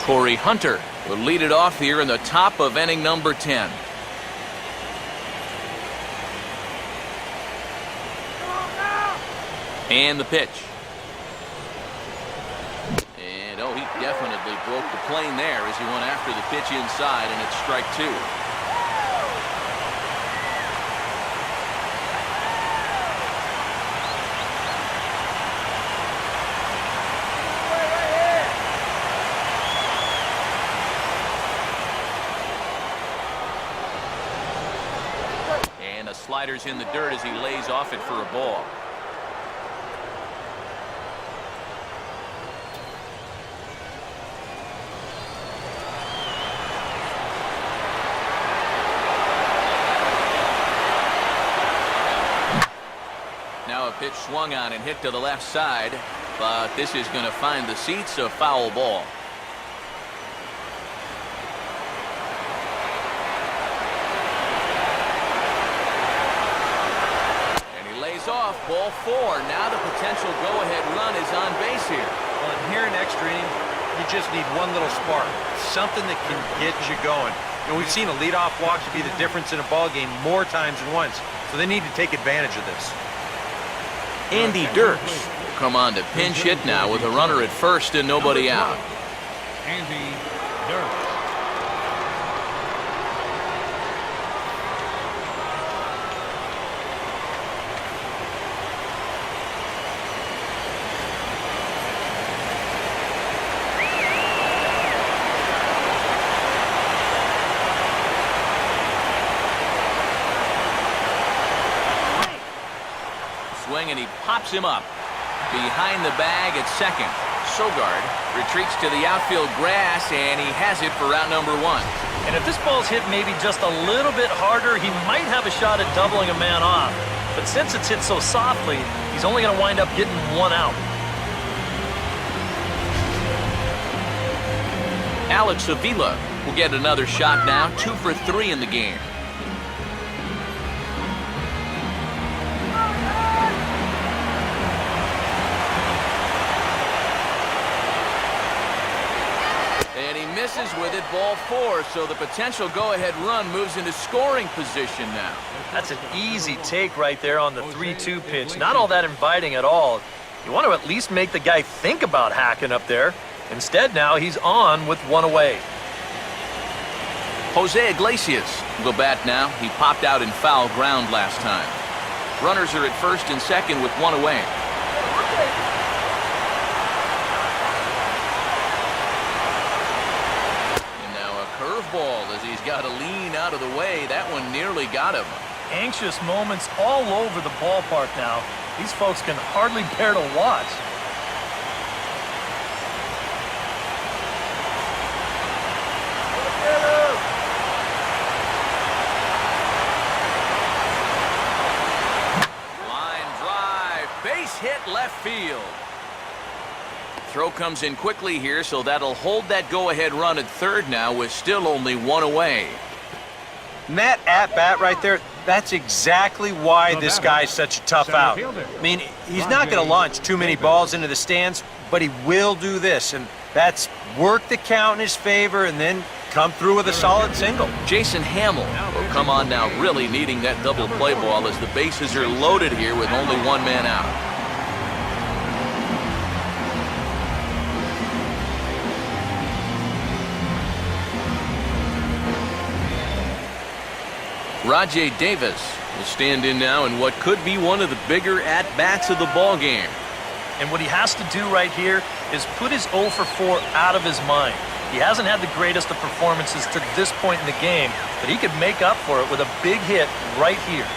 Corey Hunter will lead it off here in the top of inning number 10. And the pitch. And oh, he definitely broke the plane there as he went after the pitch inside, and it's strike 2. And a slider's in the dirt as he lays off it for a ball. Now a pitch swung on and hit to the left side, but this is going to find the seats, a foul ball. Off, ball 4. Now the potential go-ahead run is on base here. Well, and here in extra inning, you just need one little spark, something that can get you going. You know, we've seen a leadoff walk to be the difference in a ball game more times than once, so they need to take advantage of this. Andy Dirks will come on to pinch hit now with a runner at first and nobody out. Andy Dirks. And he pops him up behind the bag at second. Sogard retreats to the outfield grass, and he has it for round number 1. And if this ball's hit maybe just a little bit harder, he might have a shot at doubling a man off. But since it's hit so softly, he's only going to wind up getting 1 out. Alex Avila will get another shot now, 2 for 3 in the game. Misses with it, ball 4, so the potential go-ahead run moves into scoring position now. That's an easy take right there on the 3-2 pitch. Not all that inviting at all. You want to at least make the guy think about hacking up there. Instead, now he's on with 1 away. Jose Iglesias will go bat now. He popped out in foul ground last time. Runners are at first and second with 1 away. Ball as he's got to lean out of the way. That one nearly got him. Anxious moments all over the ballpark now. These folks can hardly bear to watch. Line drive, base hit left field. Throw comes in quickly here, so that'll hold that go-ahead run at third now with still only 1 away. And that at-bat right there, that's exactly why this guy's such a tough out. I mean, he's not going to launch too many balls into the stands, but he will do this, and that's work the count in his favor and then come through with a solid single. Jason Hamill will come on now, really needing that double play ball as the bases are loaded here with only 1 man out. Rajay Davis will stand in now in what could be one of the bigger at-bats of the ball game. And what he has to do right here is put his 0 for 4 out of his mind. He hasn't had the greatest of performances to this point in the game, but he could make up for it with a big hit right here.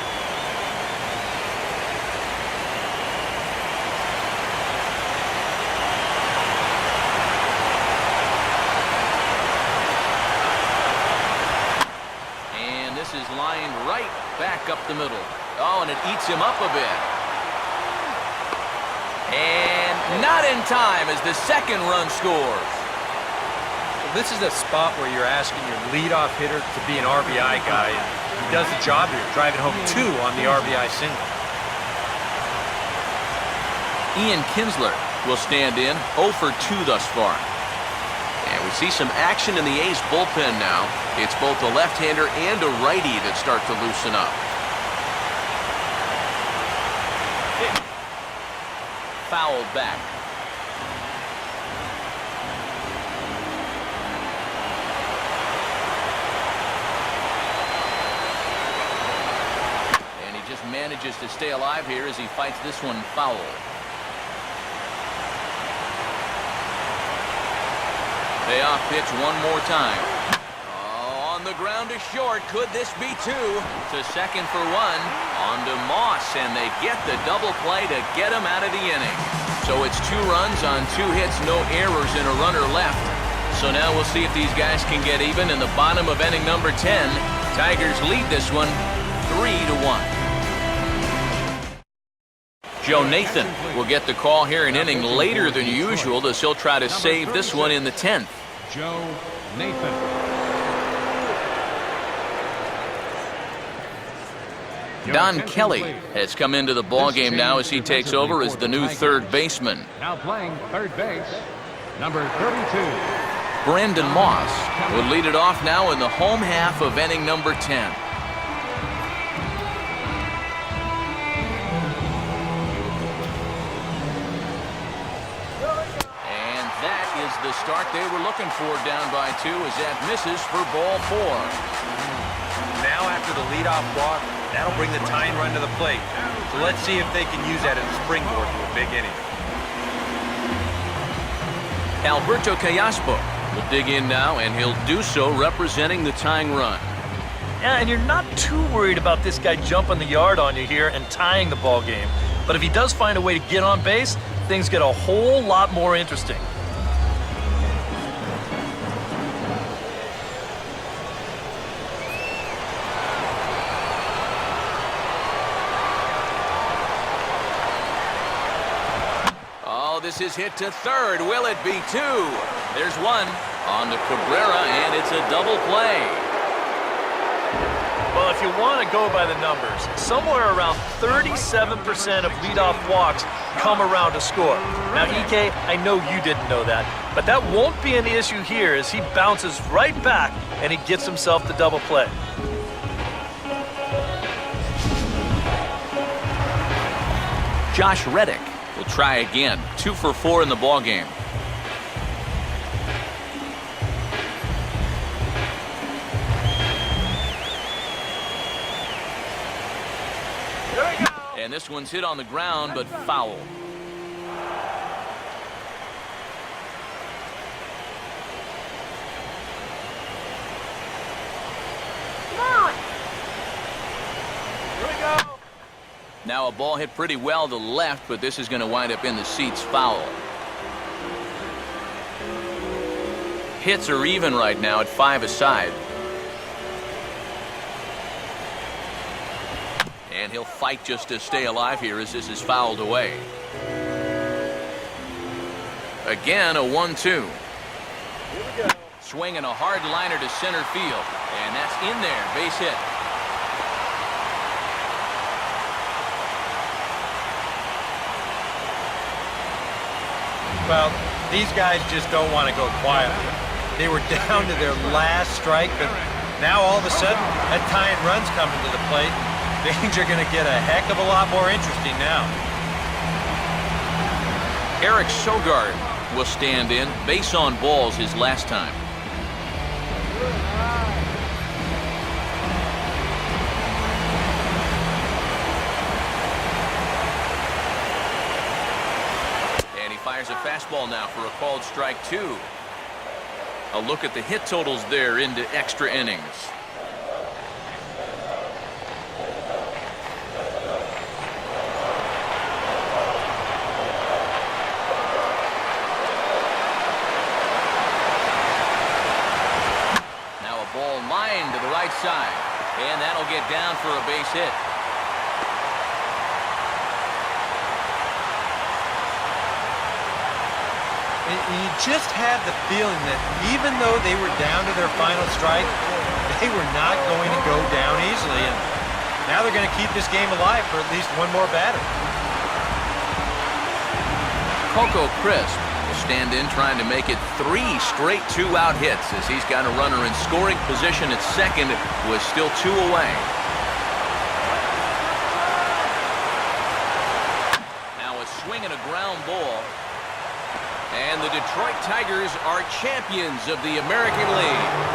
And this is lined right back up the middle. Oh, and it eats him up a bit. And not in time as the second run scores. This is a spot where you're asking your leadoff hitter to be an RBI guy. He does the job here, driving home 2 on the RBI single. Ian Kinsler will stand in 0 for 2 thus far. And we see some action in the A's bullpen now. It's both a left-hander and a righty that start to loosen up. Fouled back. And he just manages to stay alive here as he fights this one foul. Payoff pitch one more time. Oh, on the ground to short. Could this be 2? To second for 1. On to Moss, and they get the double play to get him out of the inning. So it's 2 runs on 2 hits, no errors, and a runner left. So now we'll see if these guys can get even in the bottom of inning number 10. Tigers lead this one 3-1. Joe Nathan will get the call here an inning later than usual as he'll try to save this one in the 10th. Joe Nathan. Don Kelly has come into the ball game now as he takes over as the new third baseman. Now playing third base, number 32. Brandon Moss will lead it off now in the home half of inning number 10. And that is the start they were looking for, down by 2 as that misses for ball 4. Now after the leadoff walk, that'll bring the tying run to the plate. So let's see if they can use that as a springboard to a big inning. Alberto Callaspo will dig in now, and he'll do so representing the tying run. Yeah, and you're not too worried about this guy jumping the yard on you here and tying the ball game. But if he does find a way to get on base, things get a whole lot more interesting. This is hit to third. Will it be 2? There's 1 on to Cabrera, and it's a double play. Well, if you want to go by the numbers, somewhere around 37% of leadoff walks come around to score. Now, EK, I know you didn't know that, but that won't be an issue here as he bounces right back and he gets himself the double play. Josh Reddick will try again. 2 for 4 in the ball game. And this one's hit on the ground, but foul. Come on. Here we go. Now a ball hit pretty well to left, but this is going to wind up in the seats foul. Hits are even right now at 5 aside. And he'll fight just to stay alive here as this is fouled away. Again, a 1-2. Swinging a hard liner to center field. And that's in there. Base hit. Well, these guys just don't want to go quietly. They were down to their last strike, but now all of a sudden, that tying run's coming to the plate. Things are going to get a heck of a lot more interesting now. Eric Sogard will stand in. Base on balls his last time. Fires a fastball now for a called strike 2. A look at the hit totals there into extra innings. Now a ball lined to the right side, and that'll get down for a base hit. You just had the feeling that even though they were down to their final strike, they were not going to go down easily. And now they're going to keep this game alive for at least one more batter. Coco Crisp will stand in trying to make it 3 straight 2-out hits as he's got a runner in scoring position at second with still 2 away. Now a swing and a ground ball. And the Detroit Tigers are champions of the American League.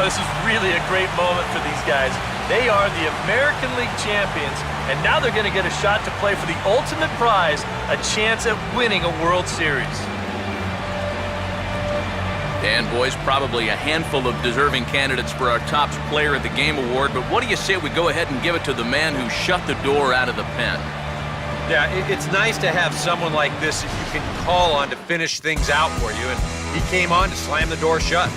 This is really a great moment for these guys. They are the American League champions, and now they're going to get a shot to play for the ultimate prize, a chance at winning a World Series. And boys, probably a handful of deserving candidates for our top player at the game award, but what do you say we go ahead and give it to the man who shut the door out of the pen? Yeah, it's nice to have someone like this that you can call on to finish things out for you, and he came on to slam the door shut.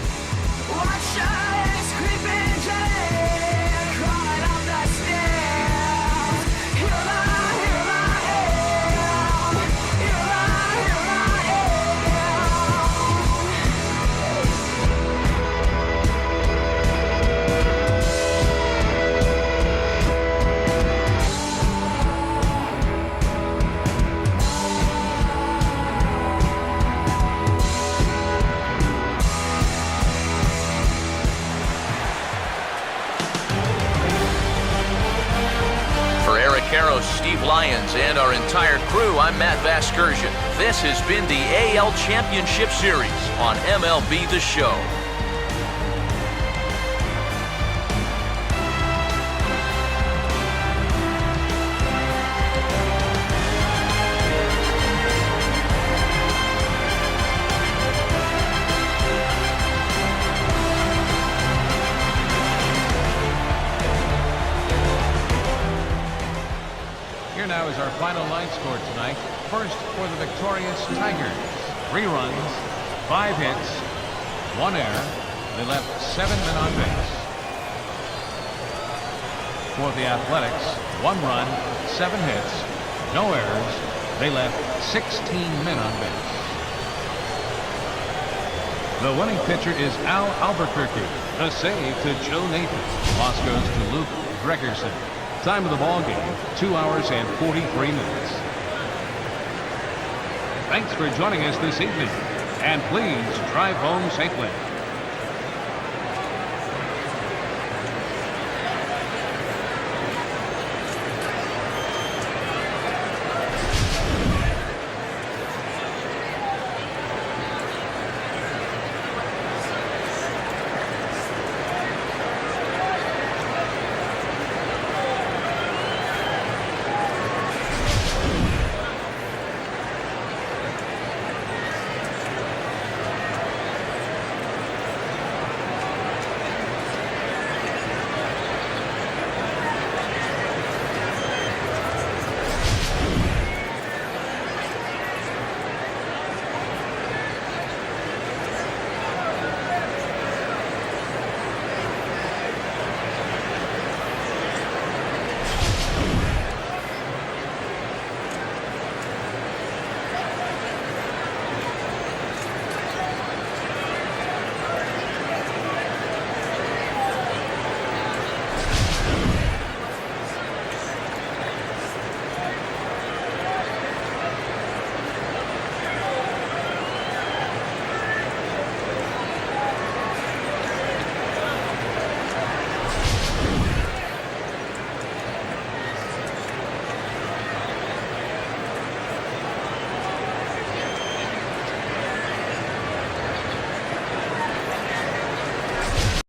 Steve Lyons, and our entire crew, I'm Matt Vasgersian. This has been the AL Championship Series on MLB The Show. Here now is our final line score tonight. First for the victorious Tigers. 3 runs, 5 hits, 1 error. They left 7 men on base. For the Athletics, 1 run, 7 hits, no errors. They left 16 men on base. The winning pitcher is Al Albuquerque. A save to Joe Nathan. Loss goes to Luke Gregerson. Time of the ball game, 2 hours and 43 minutes. Thanks for joining us this evening, and please drive home safely.